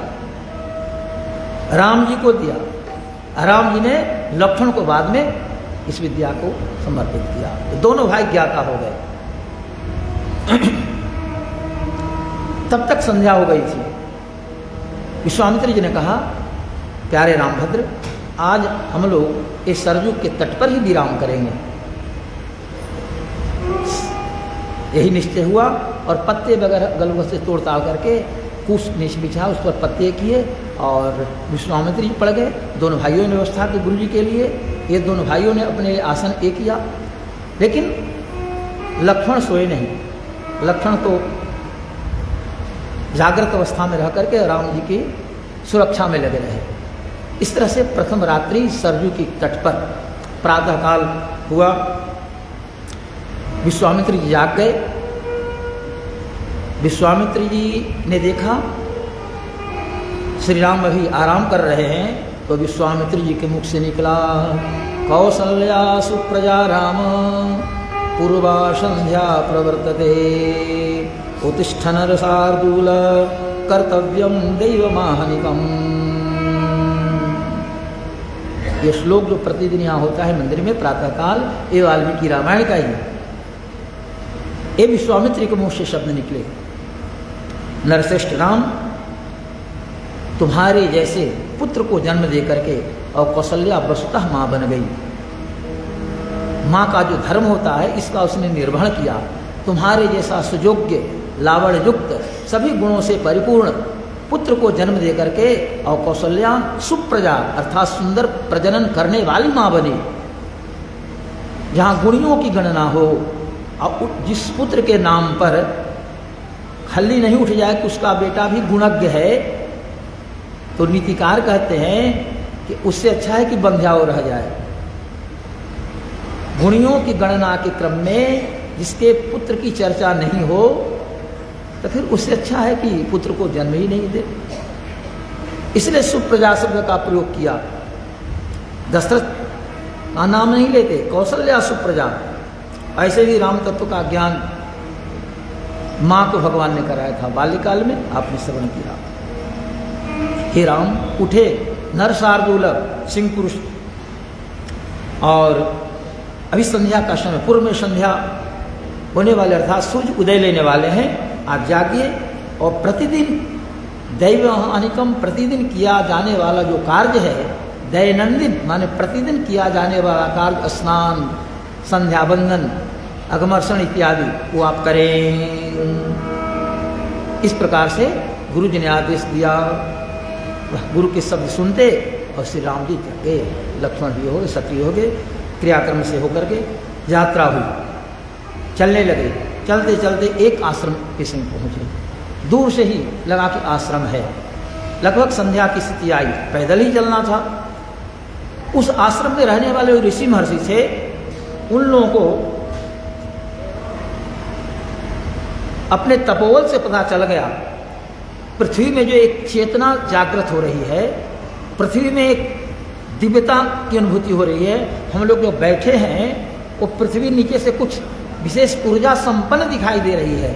Speaker 1: राम जी को दिया, राम जी ने लक्ष्मण को बाद में इस विद्या को समर्पित किया। तो दोनों भाई ज्ञाता हो गए। तब तक संध्या हो गई थी। विश्वामित्र जी ने कहा, प्यारे रामभद्र, आज हम लोग इस सरयू के तट पर ही विराम करेंगे। यही निश्चय हुआ और पत्ते वगैरह गलगल से तोड़ ताड़ करके कुछ नीचे बिछा, उस पर पत्ते किए और विश्वामित्र जी पड़ गए। दोनों भाइयों ने व्यवस्था की गुरु जी के लिए, ये दोनों भाइयों ने अपने आसन एक किया। लेकिन लक्ष्मण सोए नहीं, लक्ष्मण तो जागृत अवस्था में रह करके राम जी की सुरक्षा में लगे रहे। इस तरह से प्रथम रात्रि सरयू की तट पर प्रातःकाल हुआ। विश्वामित्र जी जाग गए। विश्वामित्र जी ने देखा श्री राम अभी आराम कर रहे हैं, तो विश्वामित्र जी के मुख से निकला, कौसल्या सुप्रजा राम पूर्वा संध्या प्रवर्तते उत्तिष्ठ नरशार्दूल कर्तव्यम दैवमाहनिकम। ये श्लोक जो प्रतिदिन यहाँ होता है मंदिर में प्रातःकाल, ये वाल्मीकि रामायण का ही। ये विश्वामित्र के मुँह से शब्द निकले, नरश्रेष्ठ राम, तुम्हारे जैसे पुत्र को जन्म दे करके और कौशल्या वस्तुतः माँ बन गई। माँ का जो धर्म होता है इसका उसने निर्वहन किया। तुम्हारे जैसा सुयोग्य, लावण्य युक्त, सभी गुणों से परिपूर्ण पुत्र को जन्म दे करके और कौशल्या सुप्रजा अर्थात सुंदर प्रजनन करने वाली माँ बनी। जहाँ गुणियों की गणना हो और जिस पुत्र के नाम पर खल्ली नहीं उठ जाए कि उसका बेटा भी गुणज्ञ है, तो नीतिकार कहते हैं कि उससे अच्छा है कि बंध्याओ रह जाए। गुणियों की गणना के क्रम में जिसके पुत्र की चर्चा नहीं हो, तो फिर उससे अच्छा है कि पुत्र को जन्म ही नहीं दे। इसलिए सुप्रजा शब्द का प्रयोग किया। दशरथ का नाम नहीं लेते, कौशल्या सुप्रजा। ऐसे ही राम तत्व का ज्ञान माँ को भगवान ने कराया था बाल्यकाल में, आपने श्रवण किया। हे राम उठे, नर शार्दूल सिंह पुरुष, और अभी संध्या का समय, पूर्व में संध्या होने वाले अर्थात सूर्य उदय लेने वाले हैं। आज जागिए और प्रतिदिन दैव हानिकम, प्रतिदिन किया जाने वाला जो कार्य है, दैनंदिन माने प्रतिदिन किया जाने वाला कार्य, स्नान, संध्या बंदन, अगमर्षण इत्यादि, वो आप करें। इस प्रकार से गुरु जी ने आदेश दिया। गुरु के शब्द सुनते और श्री राम जी जागे, लक्ष्मण भी हो गए, सक्रिय हो गए, क्रियाक्रम से होकर के यात्रा हुई, चलने लगे। चलते चलते एक आश्रम के संग पहुँचे। दूर से ही लगा कि आश्रम है। लगभग संध्या की स्थिति आई, पैदल ही चलना था। उस आश्रम में रहने वाले ऋषि महर्षि थे, उन लोगों को अपने तपोबल से पता चल गया, पृथ्वी में जो एक चेतना जागृत हो रही है, पृथ्वी में एक दिव्यता की अनुभूति हो रही है। हम लोग जो बैठे हैं वो पृथ्वी नीचे से कुछ विशेष ऊर्जा संपन्न दिखाई दे रही है।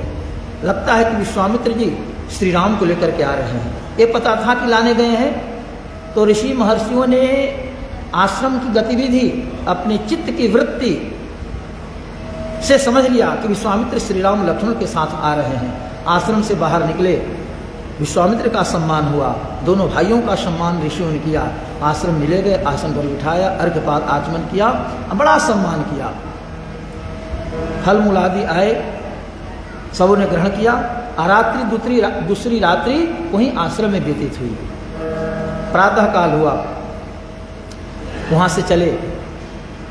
Speaker 1: लगता है कि विश्वामित्र जी श्री राम को लेकर के आ रहे हैं। ये पता था कि लाने गए हैं। तो ऋषि महर्षियों ने आश्रम की गतिविधि, अपने चित्त की वृत्ति से समझ लिया कि विश्वामित्र श्री राम लक्ष्मण के साथ आ रहे हैं। आश्रम से बाहर निकले, विश्वामित्र का सम्मान हुआ, दोनों भाइयों का सम्मान ऋषियों ने किया। आश्रम मिले गए, आसन पर बिठाया, अर्घ्यपात आचमन किया, बड़ा सम्मान किया। फल मूल आदि आए, सबों ने ग्रहण किया। रात्रि दूसरी रात्रि वहीं आश्रम में व्यतीत हुई। प्रातः काल हुआ, वहाँ से चले,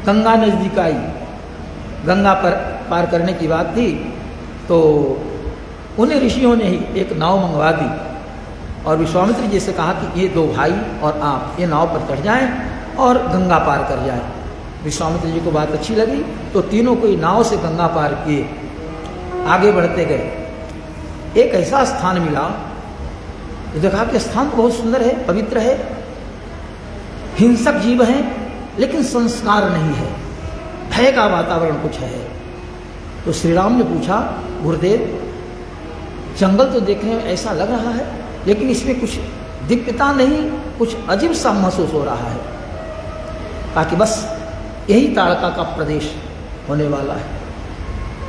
Speaker 1: गंगा नजदीक आई। गंगा पर पार करने की बात थी तो उन्हें ऋषियों ने ही एक नाव मंगवा दी और विश्वामित्र जी से कहा कि ये दो भाई और आप ये नाव पर चढ़ जाएं और गंगा पार कर जाएं। विश्वामित्र जी को बात अच्छी लगी तो तीनों को नाव से गंगा पार किए, आगे बढ़ते गए। एक ऐसा स्थान मिला, देखा कि स्थान तो बहुत सुंदर है, पवित्र है, हिंसक जीव हैं लेकिन संस्कार नहीं है, भय का वातावरण कुछ है। तो श्री राम ने पूछा, गुरुदेव जंगल तो देखने में ऐसा लग रहा है लेकिन इसमें कुछ दिव्यता नहीं, कुछ अजीब सा महसूस हो रहा है। ताकि बस यही ताड़का का प्रदेश होने वाला है।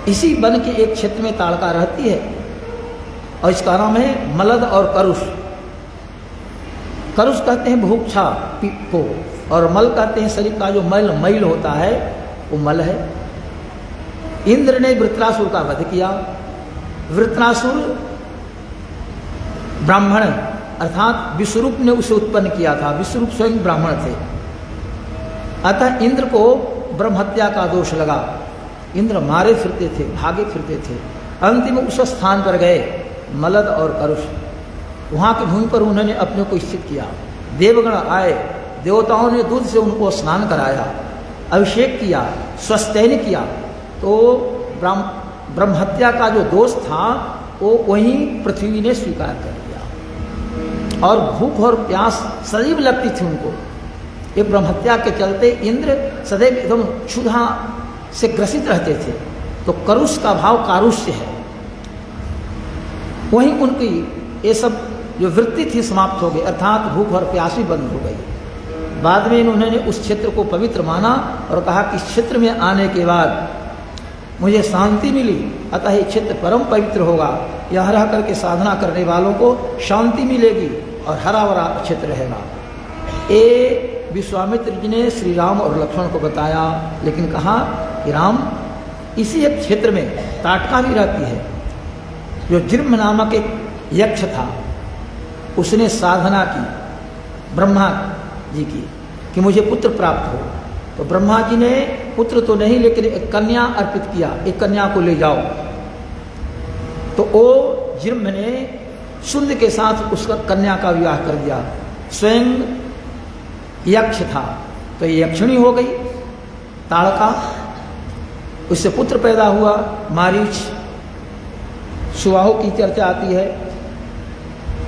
Speaker 1: इसी वन के एक क्षेत्र में ताड़का रहती है और इसका नाम है मलद और करुष। करुष कहते हैं भूक्षा को और मल कहते हैं शरीर का जो मैल होता है वो मल है। इंद्र ने वृत्रासुर का वध किया। वृत्रासुर ब्राह्मण अर्थात विश्वरूप ने उसे उत्पन्न किया था। विश्वरूप स्वयं ब्राह्मण थे, अतः इंद्र को ब्रह्म हत्या का दोष लगा। इंद्र मारे फिरते थे, भागे फिरते थे। अंतिम उस स्थान पर गए मलद और करुष। वहाँ की भूमि पर उन्होंने अपने को स्थित किया। देवगण आए, देवताओं ने दूध से उनको स्नान कराया, अभिषेक किया, स्वस्तैन किया। तो ब्रह्म हत्या का जो दोष था वो वहीं पृथ्वी ने स्वीकार कर लिया और भूख और प्यास सदैव लगती थी उनको। ये ब्रह्म हत्या के चलते इंद्र सदैव एकदम क्षुधा से ग्रसित रहते थे। तो करुष का भाव कारुष्य है। वहीं उनकी ये सब जो वृत्ति थी समाप्त हो गई, अर्थात भूख और प्यास भी बंद हो गई। बाद में उन्होंने उस क्षेत्र को पवित्र माना और कहा कि इस क्षेत्र में आने के बाद मुझे शांति मिली, अतः ये क्षेत्र परम पवित्र होगा। यहाँ रह करके साधना करने वालों को शांति मिलेगी और हरा भरा क्षेत्र रहेगा। ये विश्वामित्र जी ने श्री राम और लक्ष्मण को बताया, लेकिन कहा कि राम इसी एक क्षेत्र में ताटका भी रहती है। जो जिर्म नामक एक यक्ष था, उसने साधना की ब्रह्मा जी की कि मुझे पुत्र प्राप्त हो। तो ब्रह्मा जी ने पुत्र तो नहीं लेकिन एक कन्या अर्पित किया, एक कन्या को ले जाओ। तो वो जिर्म ने शुंड के साथ उस कन्या का विवाह कर दिया। स्वयं यक्ष था तो ये यक्षिणी हो गई ताड़का। उससे पुत्र पैदा हुआ मारीच। सुबाहु की चर्चा आती है।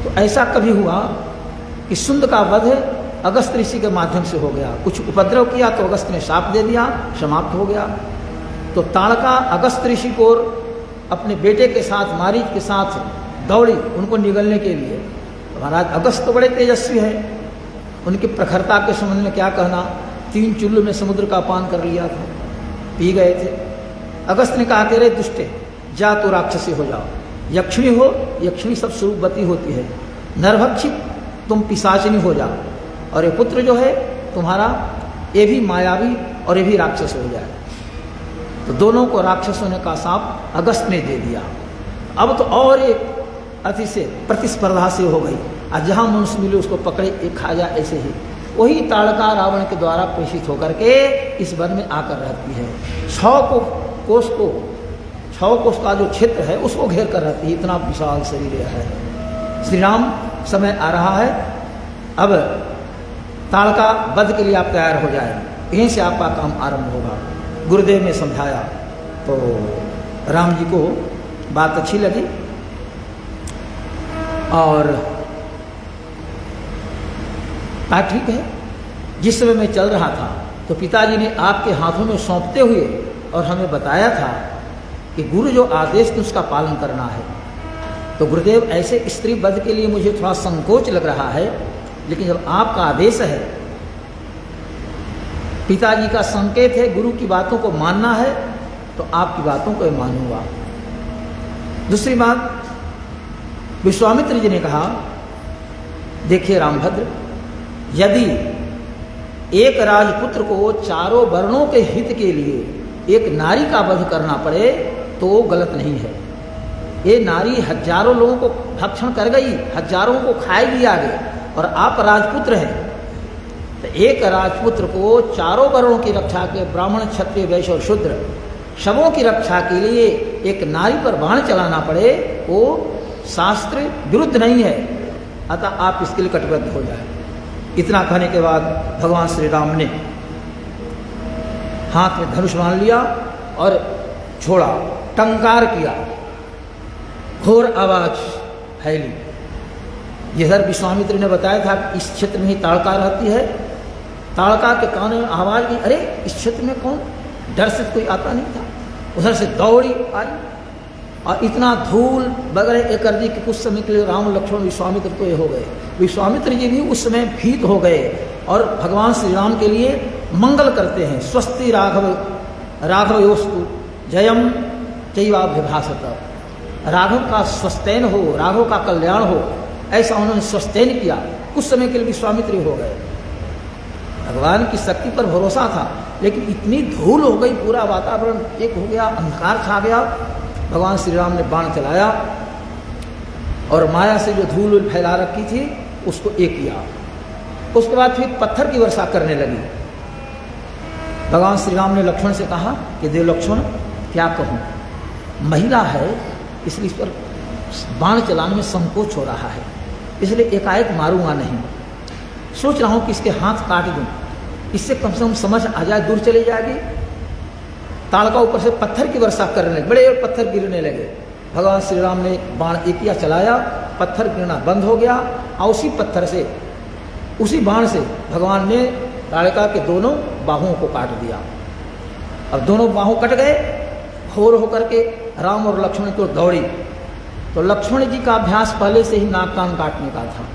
Speaker 1: तो ऐसा कभी हुआ कि शुंड का वध अगस्त ऋषि के माध्यम से हो गया। कुछ उपद्रव किया तो अगस्त ने शाप दे दिया, समाप्त हो गया। तो ताड़का अगस्त ऋषि को अपने बेटे के साथ मारीच के साथ दौड़ी उनको निगलने के लिए। महाराज अगस्त तो बड़े तेजस्वी है, उनकी प्रखरता के संबंध में क्या कहना। 3 चुल्लू में समुद्र का पान कर लिया था, पी गए थे। अगस्त ने कहा कि रे दुष्टे, जा तो राक्षसी हो जाओ, यक्षिणी हो, यक्षिणी सब स्वरूपवती होती है। नरभक्षित तुम पिशाचिनी हो जाओ और ये पुत्र जो है तुम्हारा ये भी मायावी और ये भी राक्षस हो जाए। तो दोनों को राक्षसों ने का साप अगस्त ने दे दिया। अब तो और एक अति से प्रतिस्पर्धा से हो गई। और जहाँ मनुष्य मिले उसको पकड़े, एक खा जाए, ऐसे ही वही ताड़का रावण के द्वारा प्रेषित होकर के इस वन में आकर रहती है। 6 कोष का जो क्षेत्र है उसको घेर कर रहती है। इतना विशाल शरीर है। श्री राम समय आ रहा है, अब ताड़का वध के लिए आप तैयार हो जाए, यहीं से आपका काम आरंभ होगा। गुरुदेव ने समझाया तो राम जी को बात अच्छी लगी और कहा ठीक है। जिस समय मैं चल रहा था तो पिताजी ने आपके हाथों में सौंपते हुए और हमें बताया था कि गुरु जो आदेश थे उसका पालन करना है। तो गुरुदेव ऐसे स्त्री वध के लिए मुझे थोड़ा संकोच लग रहा है, लेकिन जब आपका आदेश है, पिताजी का संकेत है, गुरु की बातों को मानना है, तो आपकी बातों को मानूंगा। दूसरी बात, विश्वामित्र जी ने कहा देखिए रामभद्र, यदि एक राजपुत्र को चारों वर्णों के हित के लिए एक नारी का वध करना पड़े तो वो गलत नहीं है। ये नारी हजारों लोगों को भक्षण कर गई, हजारों को खाएगी आगे, और आप राजपुत्र हैं। तो एक राजपुत्र को चारों वर्णों की रक्षा के, ब्राह्मण क्षत्रिय वैश्य और शूद्र, शवों की रक्षा के लिए एक नारी पर बाण चलाना पड़े, वो शास्त्र विरुद्ध नहीं है, अतः आप इसके लिए कटिबद्ध हो जाए। इतना कहने के बाद भगवान श्री राम ने हाथ में धनुष बांध लिया और छोड़ा, टंकार किया, घोर आवाज फैली। इधर विश्वामित्र ने बताया था कि इस क्षेत्र में ही ताड़का रहती है, ताड़का के कान में आवाज की, अरे इस क्षेत्र में कौन, डर से कोई आता नहीं था। उधर से दौड़ी आई और इतना धूल वगैरह एक कर दी कि कुछ समय के लिए राम लक्ष्मण विश्वामित्र तो ये हो गए। विश्वामित्र जी भी उस समय भीत हो गए और भगवान श्री राम के लिए मंगल करते हैं, स्वस्ति राघव राघवयोस्तु जयम चैवाभ्यभासत, राघव का स्वस्तैन हो, राघव का कल्याण हो, ऐसा उन्होंने स्वस्तैन किया। कुछ समय के लिए विश्वामित्र हो गए। भगवान की शक्ति पर भरोसा था, लेकिन इतनी धूल हो गई, पूरा वातावरण एक हो गया, अंधकार छा गया। भगवान श्री राम ने बाण चलाया और माया से जो धूल फैला रखी थी उसको एक किया। उसके बाद फिर पत्थर की वर्षा करने लगी। भगवान श्री राम ने लक्ष्मण से कहा कि देव लक्ष्मण, क्या कहूँ, महिला है इसलिए इस पर बाण चलाने में संकोच हो रहा है, इसलिए एकाएक मारूंगा नहीं, सोच रहा हूँ कि इसके हाथ काट दूं, इससे कम से कम समझ आ जाए, दूर चले जाएगी। ताड़का ऊपर से पत्थर की वर्षा करने लगे, बड़े पत्थर गिरने लगे। भगवान श्री राम ने बाण एकिया चलाया, पत्थर गिरना बंद हो गया और उसी पत्थर से, उसी बाण से भगवान ने ताड़का के दोनों बाहुओं को काट दिया। अब दोनों बाहु कट गए। घोर होकर के राम और लक्ष्मण को दौड़ी, तो लक्ष्मण जी का अभ्यास पहले से ही नाक कान काटने का था।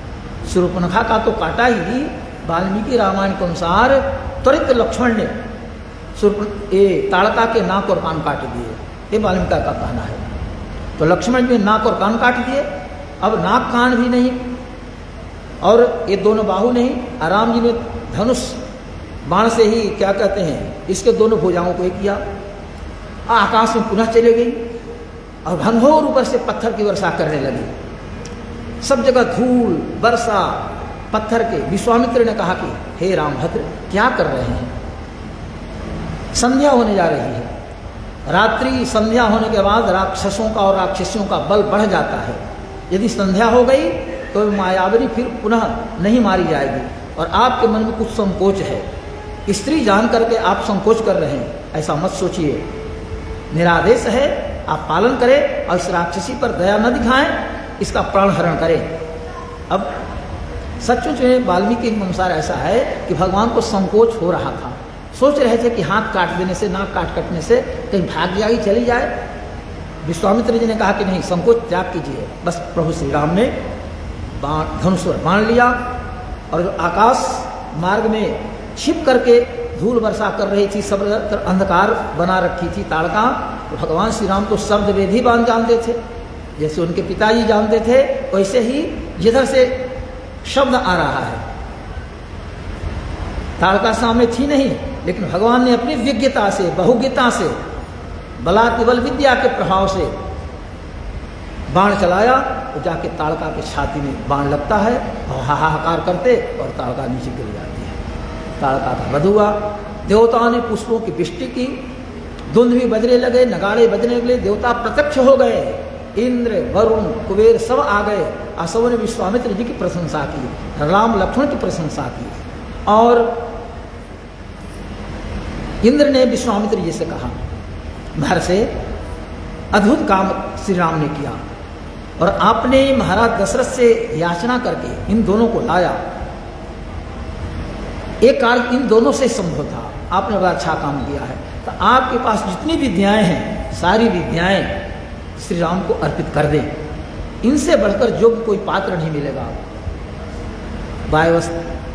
Speaker 1: शूर्पणखा का तो काटा ही, वाल्मीकि रामायण के अनुसार त्वरित लक्ष्मण ने ताड़का के नाक और कान काट दिए, ये वाल्मीकि का कहना है। तो लक्ष्मण जी ने नाक और कान काट दिए। अब नाक कान भी नहीं और ये दोनों बाहु नहीं, राम जी ने धनुष बाण से ही क्या कहते हैं, इसके दोनों भुजाओं को एक किया, आकाश में पुनः चले गई और घनघोर ऊपर से पत्थर की वर्षा करने लगी। सब जगह धूल वर्षा पत्थर के। विश्वामित्र ने कहा कि हे रामभद्र, क्या कर रहे हैं, संध्या होने जा रही है। रात्रि संध्या होने के बाद राक्षसों का और राक्षसियों का बल बढ़ जाता है। यदि संध्या हो गई तो मायावरी फिर पुनः नहीं मारी जाएगी, और आपके मन में कुछ संकोच है, स्त्री जान करके आप संकोच कर रहे हैं, ऐसा मत सोचिए। निरादेश है, आप पालन करें और इस राक्षसी पर दया न दिखाएं, इसका प्राण हरण करें। अब सचमुच में वाल्मीकि के अनुसार ऐसा है कि भगवान को संकोच हो रहा था, सोच रहे थे कि हाथ काट देने से, नाक काट कटने से कहीं भाग जाएगी, चली जाए। विश्वामित्र जी ने कहा कि नहीं, संकोच त्याग कीजिए। बस प्रभु श्री राम ने धनुष पर बाण लिया और जो आकाश मार्ग में छिप करके धूल वर्षा कर रही थी, सब अंधकार बना रखी थी ताड़का, तो भगवान श्री राम तो शब्द वेदी बाण जानते थे, जैसे उनके पिताजी जानते थे, वैसे ही जिधर से शब्द आ रहा है। ताड़का सामने थी नहीं, लेकिन भगवान ने अपनी विज्ञता से, बहुज्ञता से, बलातिबल विद्या के प्रभाव से बाण चलाया, तो जाके ताड़का के छाती में बाण लगता है और हाहाकार करते और ताड़का नीचे गिर जाती है। ताड़का का वध हुआ। देवताओं ने पुष्पों की वृष्टि की, धुंध भी बजने लगे, नगाड़े बजने लगे, देवता प्रत्यक्ष हो गए, इंद्र वरुण कुबेर सब आ गए। सबों ने विश्वामित्र जी की प्रशंसा की, राम लक्ष्मण की प्रशंसा की, और इंद्र ने विश्वामित्र जी से कहा, घर से अद्भुत काम श्री राम ने किया और आपने महाराज दशरथ से याचना करके इन दोनों को लाया। एक कार्य इन दोनों से संभव था, आपने बड़ा अच्छा काम किया है। तो आपके पास जितनी विद्याएं हैं, सारी विद्याएं श्री राम को अर्पित कर दें, इनसे बढ़कर जो कोई पात्र नहीं मिलेगा।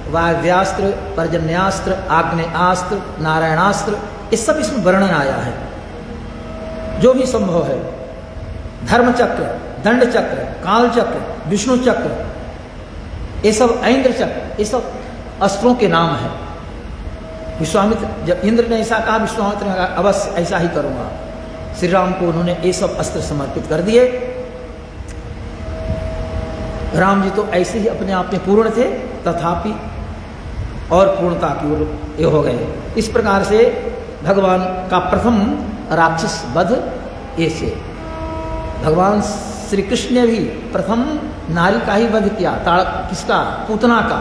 Speaker 1: वायव्यास्त्र, पर्जन्यास्त्र, आग्नेयास्त्र, नारायणास्त्र, ये सब इसमें वर्णन आया है। जो भी संभव है, धर्मचक्र, दंड चक्र, काल चक्र, विष्णु चक्र, ये सब ऐन्द्र चक्र, ये सब अस्त्रों के नाम है। विश्वामित्र, जब इंद्र ने ऐसा कहा, विश्वामित्र ने कहा अवश्य ऐसा ही करूँगा। श्री राम को उन्होंने ये सब अस्त्र समर्पित कर दिए राम जी तो ऐसे ही अपने आप में पूर्ण थे, तथापि और पूर्णता की ओर ये हो गए। इस प्रकार से भगवान का प्रथम राक्षस वध ऐसे। भगवान श्री कृष्ण ने भी प्रथम नारी का ही वध किया, किसका? पूतना का,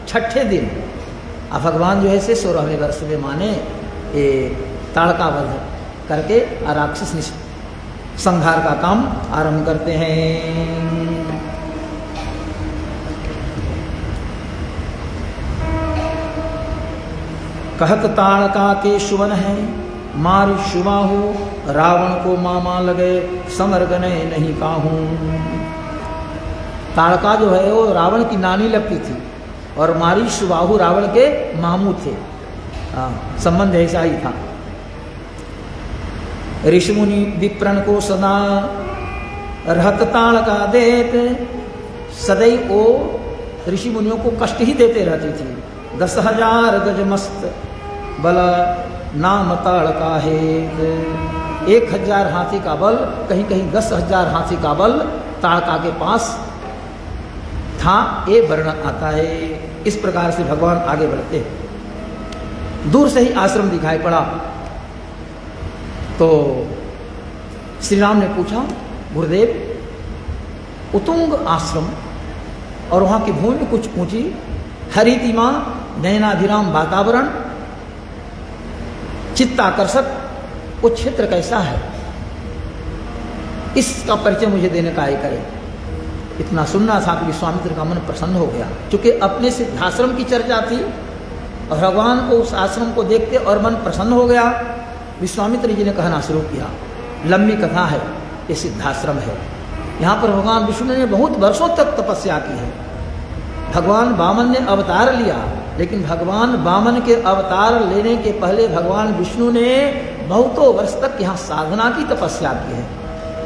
Speaker 1: छठे दिन। अब भगवान जो है से 16वें वर्ष में माने ये ताड़का वध करके राक्षस संहार का काम आरंभ करते हैं। कहत ताड़का के शुवन है, मार शुबाहु, रावण को मामा लगे, समरगने नहीं काहूं। ताड़का जो है वो रावण की नानी लगती थी और मारी शुबाहु रावण के मामू थे। संबंध ऐसा ही था। ऋषिमुनि विप्रण को सदा रहत ताड़का देत, सदैव वो ऋषि मुनियों को कष्ट ही देते रहती थी। 10,000 गज मस्त बल नाम ताड़का है। 1,000 हाथी का बल, कहीं कहीं 10,000 हाथी का बल ताड़का के पास था, ये वर्णन आता है। इस प्रकार से भगवान आगे बढ़ते हैं। दूर से ही आश्रम दिखाई पड़ा तो श्री राम ने पूछा, गुरुदेव उतुंग आश्रम और वहाँ की भूमि कुछ ऊंची, हरितिमा नयनाभिराम वातावरण, चित्ताकर्षक, वो क्षेत्र कैसा है, इसका परिचय मुझे देने का ही करे। इतना सुनना था कि विश्वामित्र का मन प्रसन्न हो गया, क्योंकि अपने सिद्धाश्रम की चर्चा थी और भगवान को उस आश्रम को देखते और मन प्रसन्न हो गया। विश्वामित्र जी ने कहना शुरू किया, लंबी कथा है, ये सिद्धाश्रम है। यहाँ पर भगवान विष्णु ने बहुत वर्षों तक तपस्या की है। भगवान वामन ने अवतार लिया, लेकिन भगवान वामन के अवतार लेने के पहले भगवान विष्णु ने बहुतों वर्ष तक यहाँ साधना की तपस्या की है।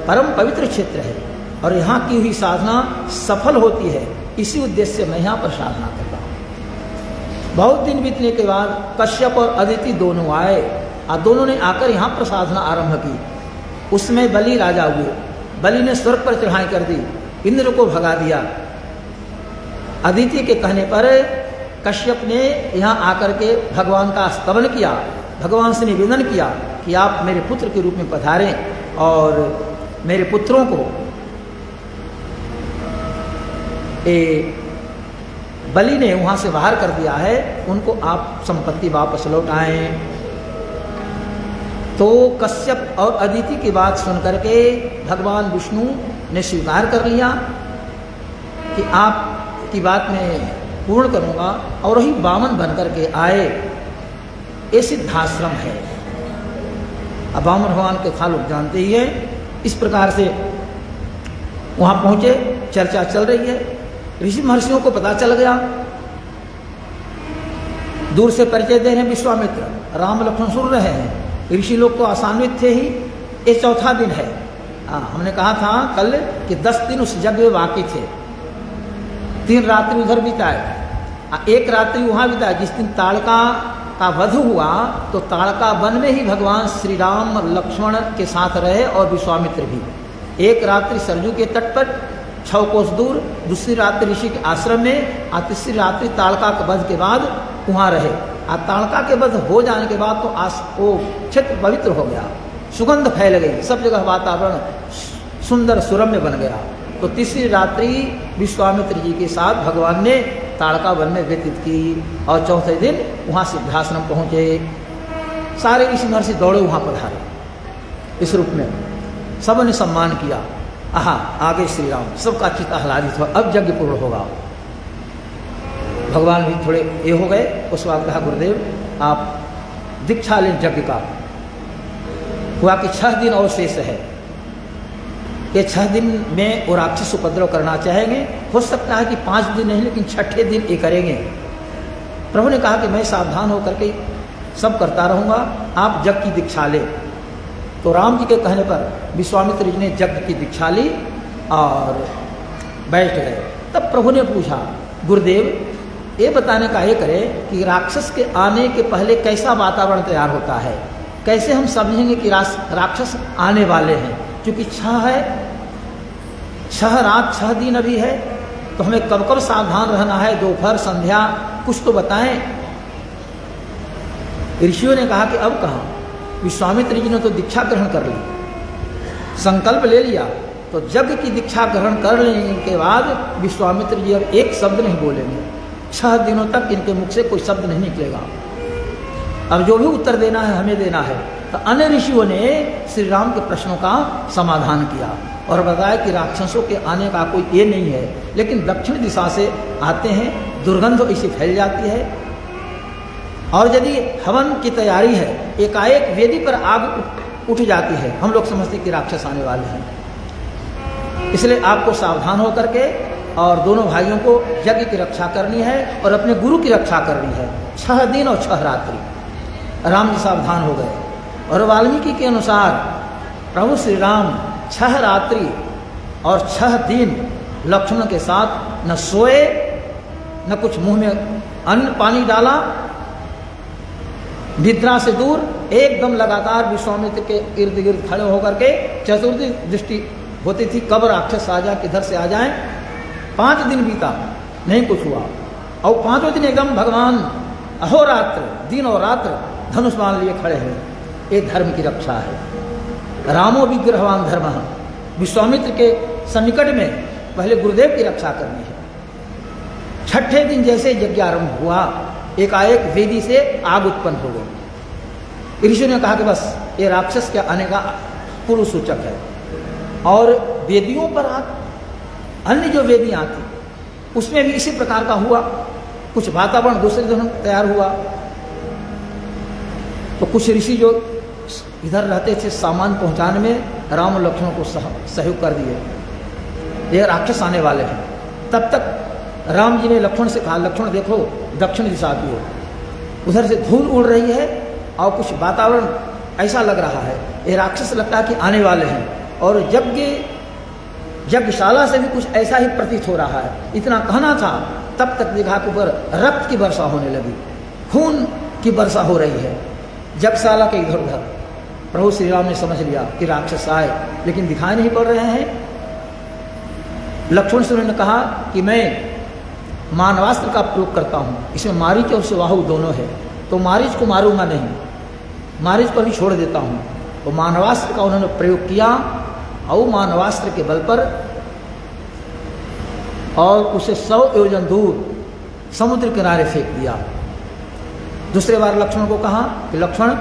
Speaker 1: परम पवित्र क्षेत्र है और यहाँ की हुई साधना सफल होती है। इसी उद्देश्य से मैं यहाँ पर साधना करता हूँ। बहुत दिन बीतने के बाद कश्यप और अदिति दोनों आए और दोनों ने आकर यहाँ पर साधना आरंभ की। उसमें बलि राजा हुए। बलि ने स्वर्ग पर चढ़ाई कर दी, इंद्र को भगा दिया। अदिति के कहने पर कश्यप ने यहाँ आकर के भगवान का स्तवन किया, भगवान से निवेदन किया कि आप मेरे पुत्र के रूप में पधारें और मेरे पुत्रों को बलि ने वहाँ से बाहर कर दिया है, उनको आप संपत्ति वापस लौटाएं। तो कश्यप और अदिति की बात सुन करके भगवान विष्णु ने स्वीकार कर लिया कि आप की बात मैं पूर्ण करूंगा और वही वामन बन करके आए। ये सिद्धाश्रम है। अब वामन भगवान के था लोग जानते ही है। इस प्रकार से वहाँ पहुँचे, चर्चा चल रही है। ऋषि महर्षियों को पता चल गया। दूर से परिचय दे रहे हैं विश्वामित्र, राम लक्ष्मण सुन रहे हैं। ऋषि लोग तो आसान्वित थे ही। ये चौथा दिन है। हमने कहा था कल कि 10 दिन उस यज्ञ में बाकी थे। 3 रात्रि उधर बिताए, 1 रात्रि वहाँ बिताए। जिस दिन ताड़का का वध हुआ तो ताड़का वन में ही भगवान श्री राम लक्ष्मण के साथ रहे और विश्वामित्र भी। 1 रात्रि सरजू के तट पर 6 कोस दूर, दूसरी रात्रि ऋषि के आश्रम में, और तीसरी रात्रि ताड़का के वध के बाद वहाँ रहे। और ताड़का के वध हो जाने के बाद तो वो क्षेत्र पवित्र हो गया, सुगंध फैल गई, सब जगह वातावरण सुंदर सुरम्य बन गया। तो तीसरी रात्रि विश्वामित्र जी के साथ भगवान ने ताड़का वन में व्यतीत की और चौथे दिन वहाँ सिद्धाश्रम पहुँचे। सारे ऋषि महर्षि दौड़े वहाँ पधारे इस रूप में, सबने सम्मान किया। आहा, आगे श्री राम, सबका चित्त आह्लादित हुआ। अब यज्ञ पूर्ण होगा। भगवान भी थोड़े ये हो गए। उस वक्त कहा, गुरुदेव आप दीक्षा लें यज्ञ का। हुआ कि 6 दिन और शेष है। ये 6 दिन में वो राक्षस उपद्रव करना चाहेंगे। हो सकता है कि 5 दिन नहीं, लेकिन 6ठे दिन ये करेंगे। प्रभु ने कहा कि मैं सावधान होकर के सब करता रहूँगा, आप यज्ञ की दीक्षा ले। तो राम जी के कहने पर विश्वामित्र जी ने यज्ञ की दीक्षा ली और बैठ गए। तब प्रभु ने पूछा, गुरुदेव ये बताने का ये करें कि राक्षस के आने के पहले कैसा वातावरण तैयार होता है, कैसे हम समझेंगे कि राक्षस आने वाले हैं। क्योंकि 6 है, 6 रात 6 दिन अभी है तो हमें कब कब सावधान रहना है, दोपहर संध्या, कुछ तो बताएं। ऋषियों ने कहा कि अब कहाँ, विश्वामित्र जी ने तो दीक्षा ग्रहण कर ली, संकल्प ले लिया, तो यज्ञ की दीक्षा ग्रहण कर लेने के बाद विश्वामित्र जी अब एक शब्द नहीं बोलेंगे, 6 दिनों तक इनके मुख से कोई शब्द नहीं निकलेगा। अब जो भी उत्तर देना है हमें देना है। तो अन्य ऋषियों ने श्री राम के प्रश्नों का समाधान किया और बताया कि राक्षसों के आने का कोई ये नहीं है, लेकिन दक्षिण दिशा से आते हैं, दुर्गंध ऐसी फैल जाती है, और यदि हवन की तैयारी है, एकाएक वेदी पर आग उठ जाती है, हम लोग समझते कि राक्षस आने वाले हैं। इसलिए आपको सावधान होकर के और दोनों भाइयों को यज्ञ की रक्षा करनी है और अपने गुरु की रक्षा करनी है। 6 दिन और 6 रात्रि राम जी सावधान हो गए। और वाल्मीकि के अनुसार प्रभु श्री राम 6 रात्रि और 6 दिन लक्ष्मण के साथ न सोए, न कुछ मुंह में अन्न पानी डाला, निद्रा से दूर एकदम लगातार विश्वामित्र के इर्द गिर्द खड़े होकर के चतुर्थी दृष्टि होती थी, कब राक्षस आ जाए, किधर से आ जाए। 5 दिन बीता, नहीं कुछ हुआ, और 5वें दिन एकदम भगवान अहोरात्र दिन और रात्र धनुष बाण लिए खड़े हैं। ये धर्म की रक्षा है। रामो विग्रहवान धर्म, विश्वामित्र के सन्निकट में पहले गुरुदेव की रक्षा करनी है। 6ठे दिन जैसे यज्ञ आरंभ हुआ, एकाएक वेदी से आग उत्पन्न हो गई। ऋषि ने कहा कि बस ये राक्षस के आने का पूर्व सूचक है। और वेदियों पर आग, अन्य जो वेदियां थी उसमें भी इसी प्रकार का हुआ, कुछ वातावरण दूसरे दिन तैयार हुआ। तो कुछ ऋषि जो इधर रहते थे सामान पहुंचाने में राम और लक्ष्मण को सहयोग कर दिए, ये राक्षस आने वाले हैं। तब तक राम जी ने लक्ष्मण से कहा, लक्ष्मण देखो दक्षिण दिशा की ओर, उधर से धूल उड़ रही है और कुछ वातावरण ऐसा लग रहा है, ये राक्षस लगता है कि आने वाले हैं। और यज्ञशाला से भी कुछ ऐसा ही प्रतीत हो रहा है। इतना कहना था, तब तक देखा कि ऊपर रक्त की वर्षा होने लगी, खून की वर्षा हो रही है यज्ञशाला के इधर उधर। प्रभु श्री राम ने समझ लिया कि राक्षस आए, लेकिन दिखाई नहीं पड़ रहे हैं। लक्ष्मण से उन्होंने कहा कि मैं मानवास्त्र का प्रयोग करता हूँ, इसमें मारीच और सुबाहु दोनों है, तो मारीच को मारूंगा नहीं, मारीच को भी छोड़ देता हूँ। तो मानवास्त्र का उन्होंने प्रयोग किया और मानवास्त्र के बल पर और उसे 100 योजन दूर समुद्र किनारे फेंक दिया। दूसरे बार लक्ष्मण को कहा कि लक्ष्मण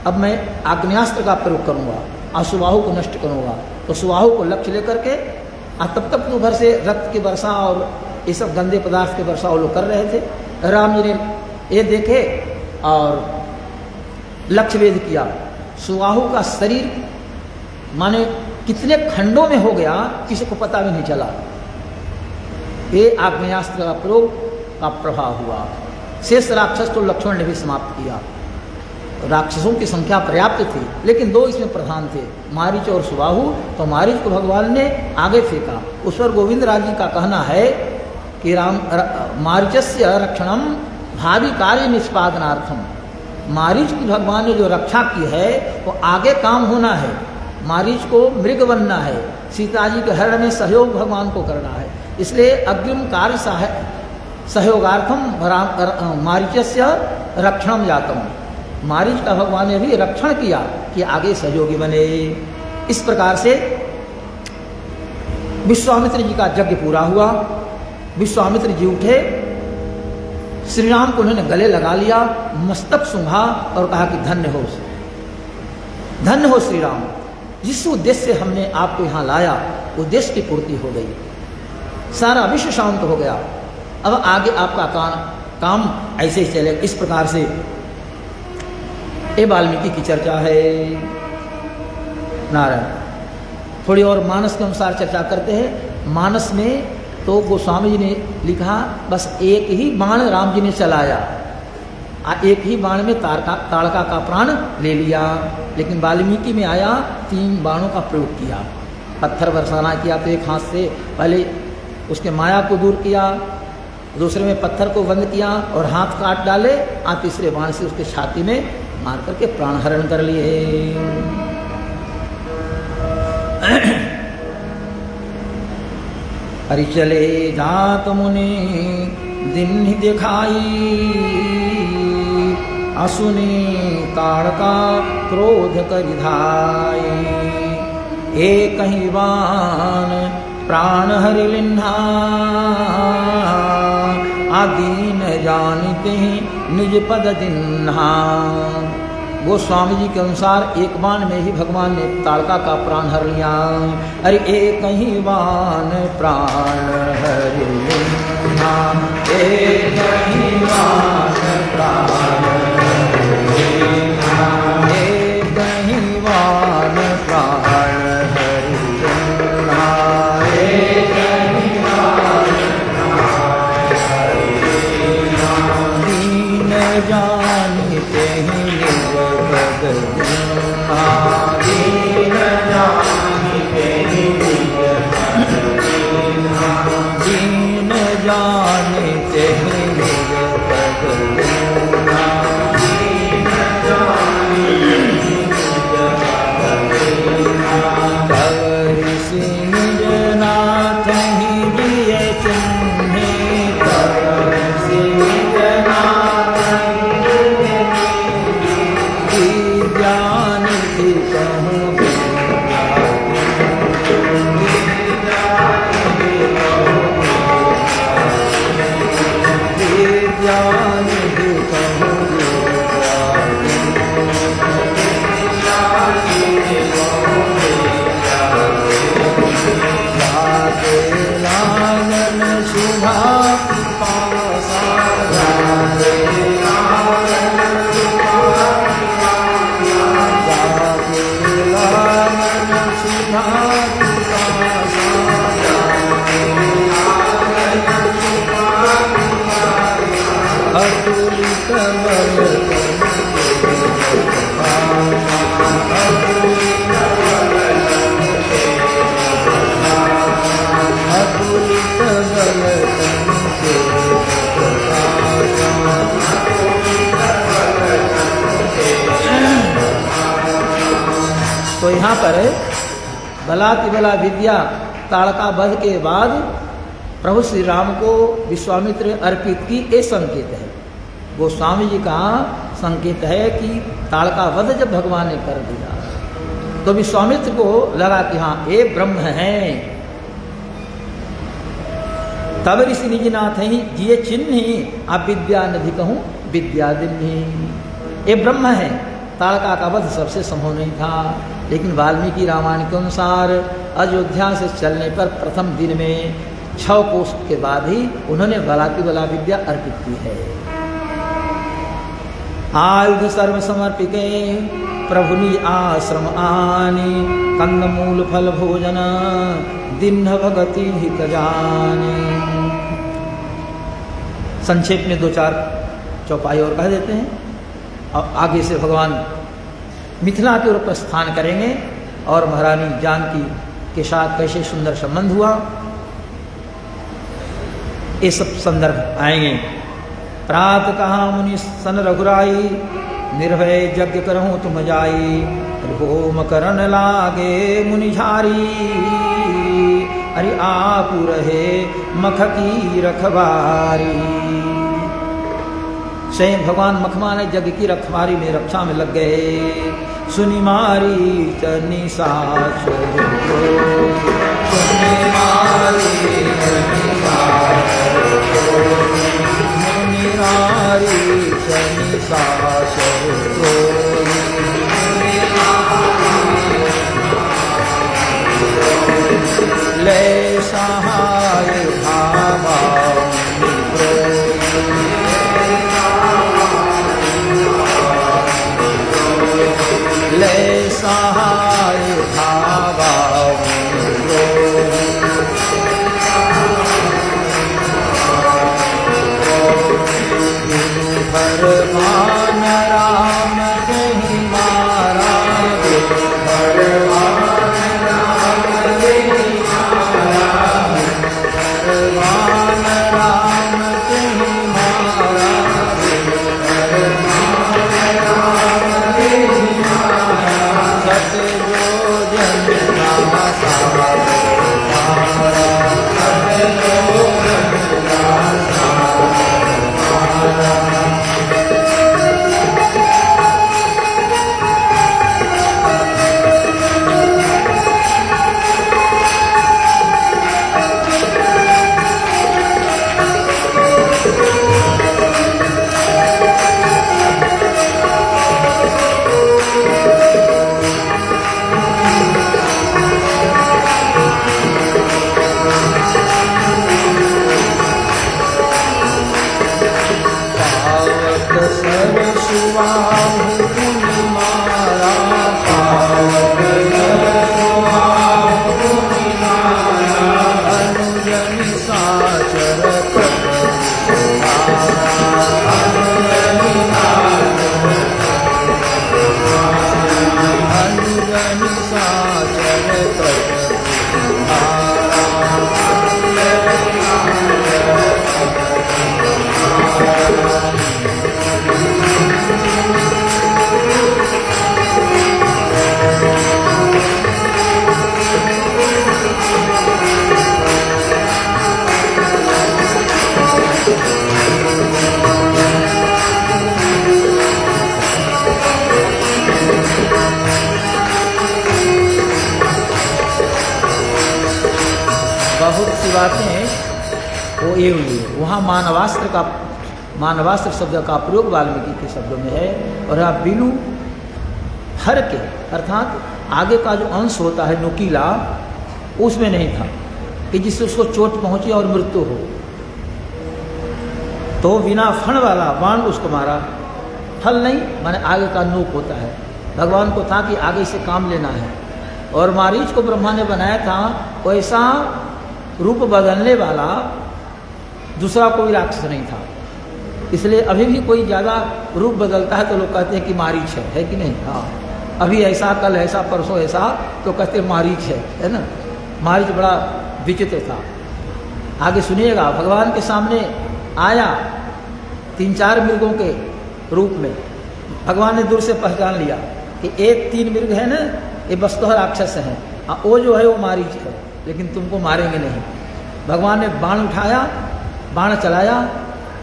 Speaker 1: अब मैं आग्नेयास्त्र का प्रयोग करूंगा और सुबाहु को नष्ट करूंगा। तो सुबाहु को लक्ष्य लेकर के तब तक तो उधर से रक्त की वर्षा और ये सब गंदे पदार्थ की वर्षा वो लोग कर रहे थे। राम जी ने ये देखे और लक्ष्य भेद किया। सुबाहु का शरीर माने कितने खंडों में हो गया किसी को पता भी नहीं चला। ये आग्नेयास्त्र का प्रयोग का प्रभाव हुआ। शेष राक्षस तो लक्ष्मण ने भी समाप्त किया। राक्षसों की संख्या पर्याप्त थी, लेकिन 2 इसमें प्रधान थे, मारीच और सुबाहु। तो मारीच को भगवान ने आगे फेंका। उस पर गोविंद राज जी का कहना है कि मारीचस्य रक्षणम भावी कार्य निष्पादनार्थम। मारीच की भगवान ने जो रक्षा की है वो आगे काम होना है। मारीच को मृग बनना है, सीता जी के हरण में सहयोग भगवान को करना है। इसलिए अग्रिम कार्य सहयोगार्थम मारीचस्य रक्षणम जातम। मारीच का भगवान ने भी रक्षण किया कि आगे सहयोगी बने। इस प्रकार से विश्वामित्र जी का यज्ञ पूरा हुआ। विश्वामित्र जी उठे, श्री राम को उन्होंने गले लगा लिया, मस्तक सूंघा और कहा कि धन्य हो श्री राम, जिस उद्देश्य से हमने आपको यहाँ लाया उद्देश्य की पूर्ति हो गई, सारा विश्व शांत हो गया। अब आगे आपका काम ऐसे ही चले। इस प्रकार से ये वाल्मीकि की चर्चा है। नारायण। थोड़ी और मानस के अनुसार चर्चा करते हैं। मानस में तो गोस्वामी जी ने लिखा बस एक ही बाण राम जी ने चलाया, एक ही बाण में ताड़का का प्राण ले लिया। लेकिन वाल्मीकि में आया 3 बाणों का प्रयोग किया। पत्थर बरसाना किया तो एक हाथ से पहले उसके माया को दूर किया, दूसरे में पत्थर को बंद किया और हाथ काट डाले, तीसरे बाण से उसके छाती में मार करके प्राण हरण कर लिए। अरि चले जात मुनि दिन ही दिखाई, असुनी ताड़का क्रोध करि धाई। एक ही बाण प्राण हरि लिन्हा, आदीन जानते निज पद दिन्हा। गोस्वामी जी के अनुसार एक बाण में ही भगवान ने ताड़का का प्राण हर लिया। अरे एक ही बाण प्राण हर लिन्हा, एक ही बाण प्राण हर लिन्हा, एक ही बाण प्राण हर लिन्हा, एक ही बाण प्राण हर लिन्हा। दीन जानते ही दीन जानते ही दीन जानते ही निज पद लीना, दीन जानते ही निज पद लीना। कवरि से निज नाथ ही जिय चिन्हे, कवरि से निज नाथ ही ज्ञान की कहूँ ज्ञान की कहूँ लागन शुभा पासा, अतुलित बल अतुलित बल तो यहाँ पर बलातिबला विद्या ताड़का वध के बाद प्रभु श्री राम को विश्वामित्र अर्पित की ये संकेत है। गोस्वामी जी का संकेत है कि ताड़का वध जब भगवान ने कर दिया तो विश्वामित्र को लगा कि हाँ ये ब्रह्म है। तब ऋषि निजनाथ ही जिये चिन्ह, आप विद्या नधि कहूँ विद्या दिन्ही। ये ब्रह्म है। ताड़का का वध सबसे संभव नहीं था, लेकिन वाल्मीकि रामायण के अनुसार अयोध्या से चलने पर प्रथम दिन में 6 कोष के बाद ही उन्होंने बलातिबला विद्या अर्पित की है। आयुध सर्व समर्पिके प्रभुनि आश्रम आनी, कंदमूल फल भोजन दीन्ह भगति हित जानी। संक्षेप में 2-4 चौपाई और कह देते हैं और आगे से भगवान मिथिला की ओर प्रस्थान करेंगे और महारानी जानकी के साथ कैसे सुंदर संबंध हुआ ये सब संदर्भ आएंगे। प्रात कहा मुनि सन रघुराई, निर्भय यज्ञ करहूँ तुम जाई। होम करन लागे मुनि झारी, अरे आपु रहे मख की रखवारी। स्वयं भगवान मखमाने यज्ञ की रखवारी में रक्षा में लग गए। सुनी मारी चनी सास, सुनी मारी चनी सास, मुनि नारी चनी सास, ले सहाय भावा ले सहाय भावा भगवान राम कहीं मारा, भगवान राम कहीं मारा, भगवान राम कहीं मारा, भगवान राम कहीं मारा। सत्य बहुत सी बातें वो ये हुई है। वहाँ मानवास्त्र शब्द का प्रयोग वाल्मीकि के शब्दों में है, और यहाँ बिलु हर के अर्थात आगे का जो अंश होता है नुकीला, उसमें नहीं था कि जिससे उसको चोट पहुंचे और मृत्यु हो। तो बिना फण वाला बाण उसको मारा। फल नहीं माने आगे का नोक होता है। भगवान को था कि आगे से काम लेना है, और मारीच को ब्रह्मा ने बनाया था वैसा रूप बदलने वाला दूसरा कोई राक्षस नहीं था। इसलिए अभी भी कोई ज़्यादा रूप बदलता है तो लोग कहते हैं कि मारीच है कि नहीं? हाँ, अभी ऐसा, कल ऐसा, परसों ऐसा, तो कहते हैं मारीच है ना। मारीच बड़ा विचित्र था। आगे सुनिएगा, भगवान के सामने आया 3-4 मृगों के रूप में। भगवान ने दूर से पहचान लिया कि एक 3 मृग है ना, ये वस्तुतः राक्षस हैं, वो जो है वो मारीच है, लेकिन तुमको मारेंगे नहीं। भगवान ने बाण उठाया, बाण चलाया,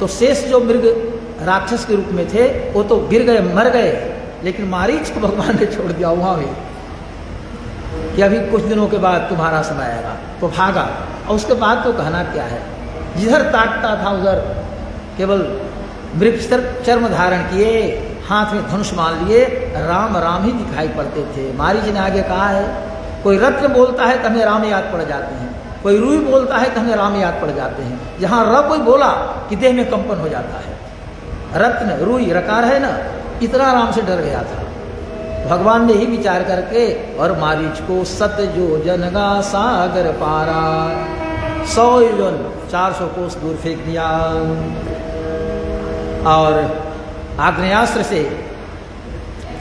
Speaker 1: तो शेष जो मृग राक्षस के रूप में थे वो तो गिर गए, मर गए, लेकिन मारीच को भगवान ने छोड़ दिया वहाँ भी कि अभी कुछ दिनों के बाद तुम्हारा समय आएगा। तो भागा, और उसके बाद तो कहना क्या है, जिधर ताकता था उधर केवल मृग चर्म धारण किए, हाथ में धनुष मान लिए, राम राम ही दिखाई पड़ते थे। मारीच ने आगे कहा है, कोई रत्न बोलता है तो हमें राम याद पड़ जाते हैं, कोई रुई बोलता है तो हमें राम याद पड़ जाते हैं। जहाँ र कोई बोला कि देह में कंपन हो जाता है। रत्न रुई रकार है ना, इतना राम से डर गया था। भगवान ने ही विचार करके और मारीच को 7 योजन का सागर पारा, 100 योजन 400 कोस दूर फेंक दिया, और आग्नेयास्त्र से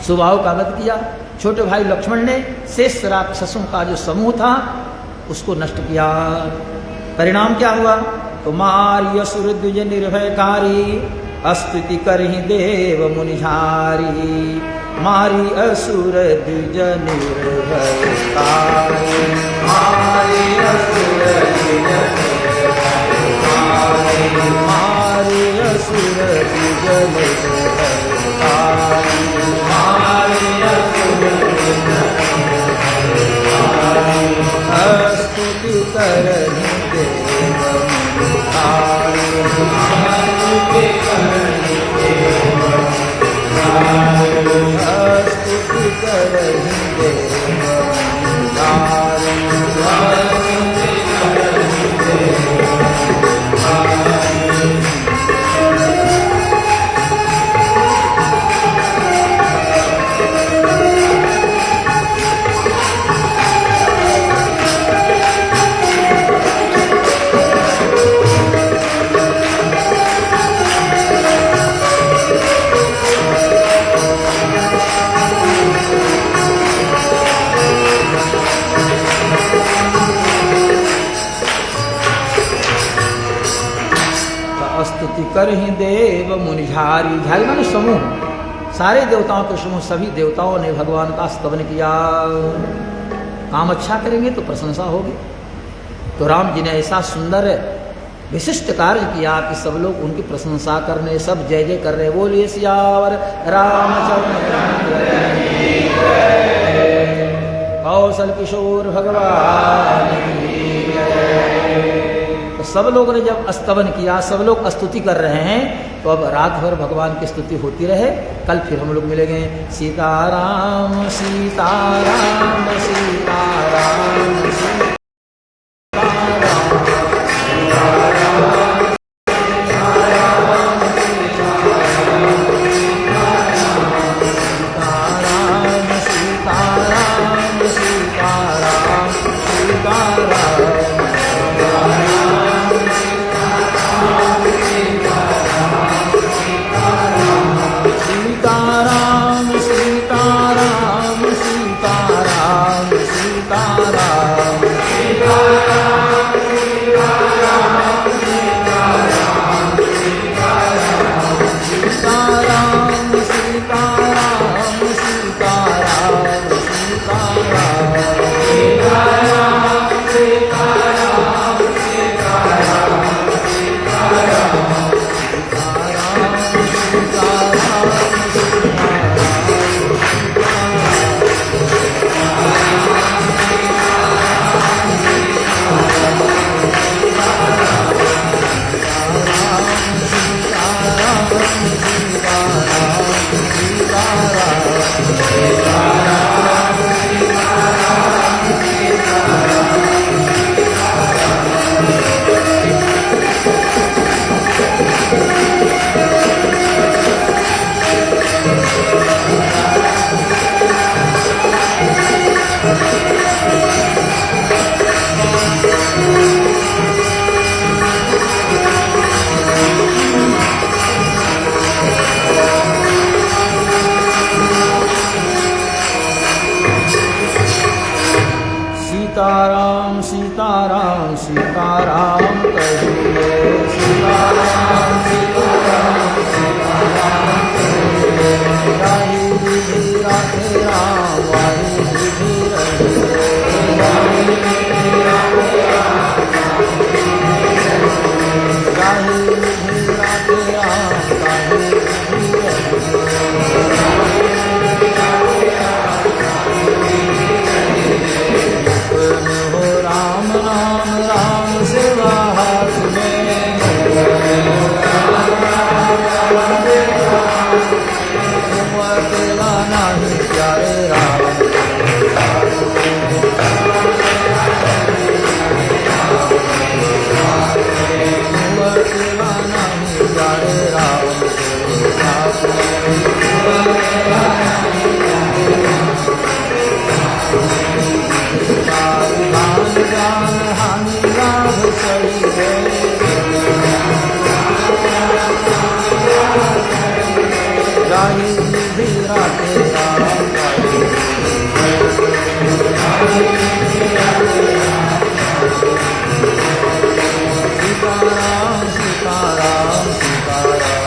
Speaker 1: सुबाहु का वध किया। छोटे भाई लक्ष्मण ने शेष राक्षसों का जो समूह था उसको नष्ट किया। परिणाम क्या हुआ? तो मारी असुर द्विज निर्भयकारी, स्तुति करहि देव मुनिझारी। मारी असुर द्विज निर्भयकारी, मारी असुर द्विज निर्भयकारी, मारी असुर द्विज निर्भयकारी, मारी असुर द्विज निर्भयकारी। स्तुति करहि देव मुनिझारी, स्तुति करहि देव मुनिझारी, स्तुति करहि देव मुनिझारी, स्तुति करहि देव मुनिझारी। स्तुति करहि देव मुनिझारी। झारी माने समूह, सारे देवताओं के समूह, सभी देवताओं ने भगवान का स्तवन किया। काम अच्छा करेंगे तो प्रशंसा होगी। तो राम जी ने ऐसा सुंदर विशिष्ट कार्य किया कि सब लोग उनकी प्रशंसा करने, सब जय जय कर रहे। बोलिए सियावर रामचंद्र कौशल किशोर भगवान। तो सब लोगों ने जब स्तवन किया, सब लोग स्तुति कर रहे हैं, तो अब रात भर भगवान की स्तुति होती रहे। कल फिर हम लोग मिलेंगे। सीताराम सीताराम सीताराम सीताराम। सीताराम सीताराम सीताराम कहिए सीताराम सीताराम सीताराम कहिए राही विधि राखे राम वाही विधि रहिए राही विधि राखे राम राही विधि राखे राम वाही विधि हो राम राम राम सेवा हाथ में अकेला नहीं प्यारे राम अकेला नहीं प्यारे राम ज्ञान हानि लाभ सही है राही विधि राखे राम सीताराम सीताराम सीताराम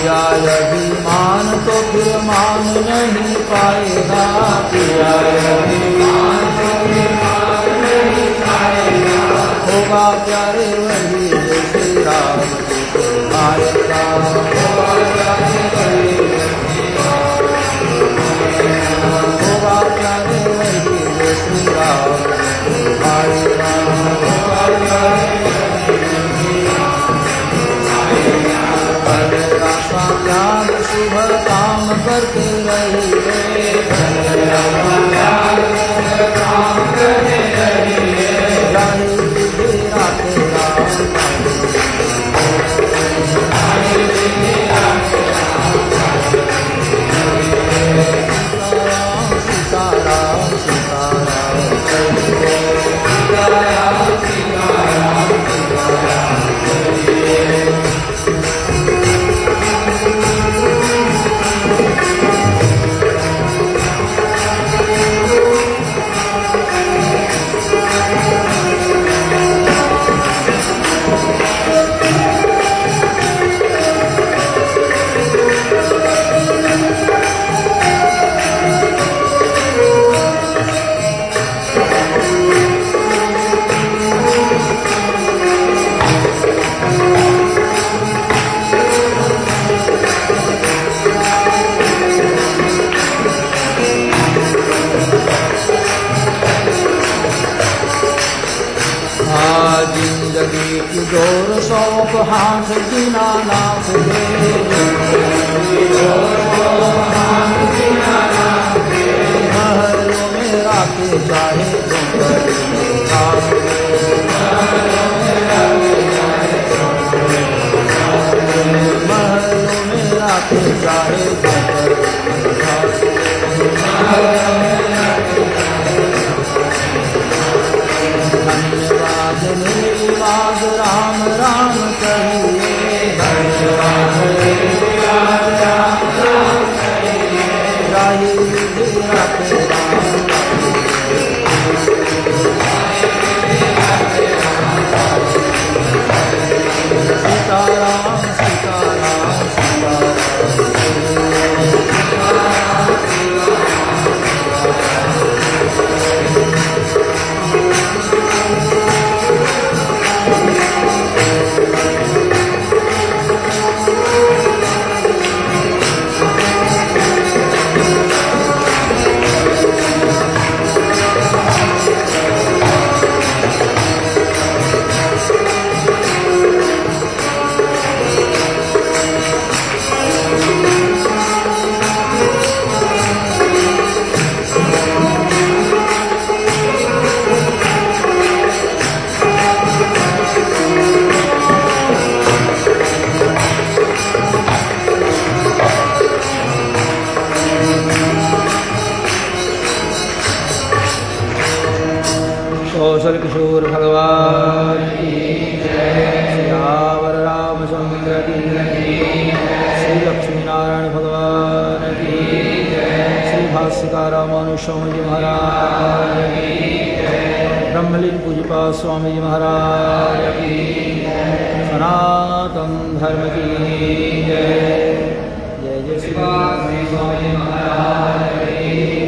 Speaker 1: अभिमान तो फिर मान नहीं पाएगा पिया अभिमान तो फिर मान नहीं पाएगा होगा प्यारे वही जो श्री राम को आएगा होगा प्यारे वही होगा प्यारे वही जो श्री राम को आएगा होगा प्यारे त्याग शुभ काम करते रहिए राही विधि राखे राम सीताराम सीताराम जिंदगी की जोर शौक हाथ बिना नाथ दे महलों में राखे चाहे महलों में राखे चाहे धन्यवाद मेरी बात राम राम कहिए धन्यवाद राही विधि राखे राम सीताराम सीताराम सीताराम कौशल किशोर भगवान की सियावर रामचंद्र की श्री लक्ष्मी नारायण भगवान की श्री भाष्यकार रामानुज जी महाराज की ब्रह्मलीन पूज्यपाद स्वामी जी महाराज की सनातन धर्म की जय जय श्री स्वामी महाराज की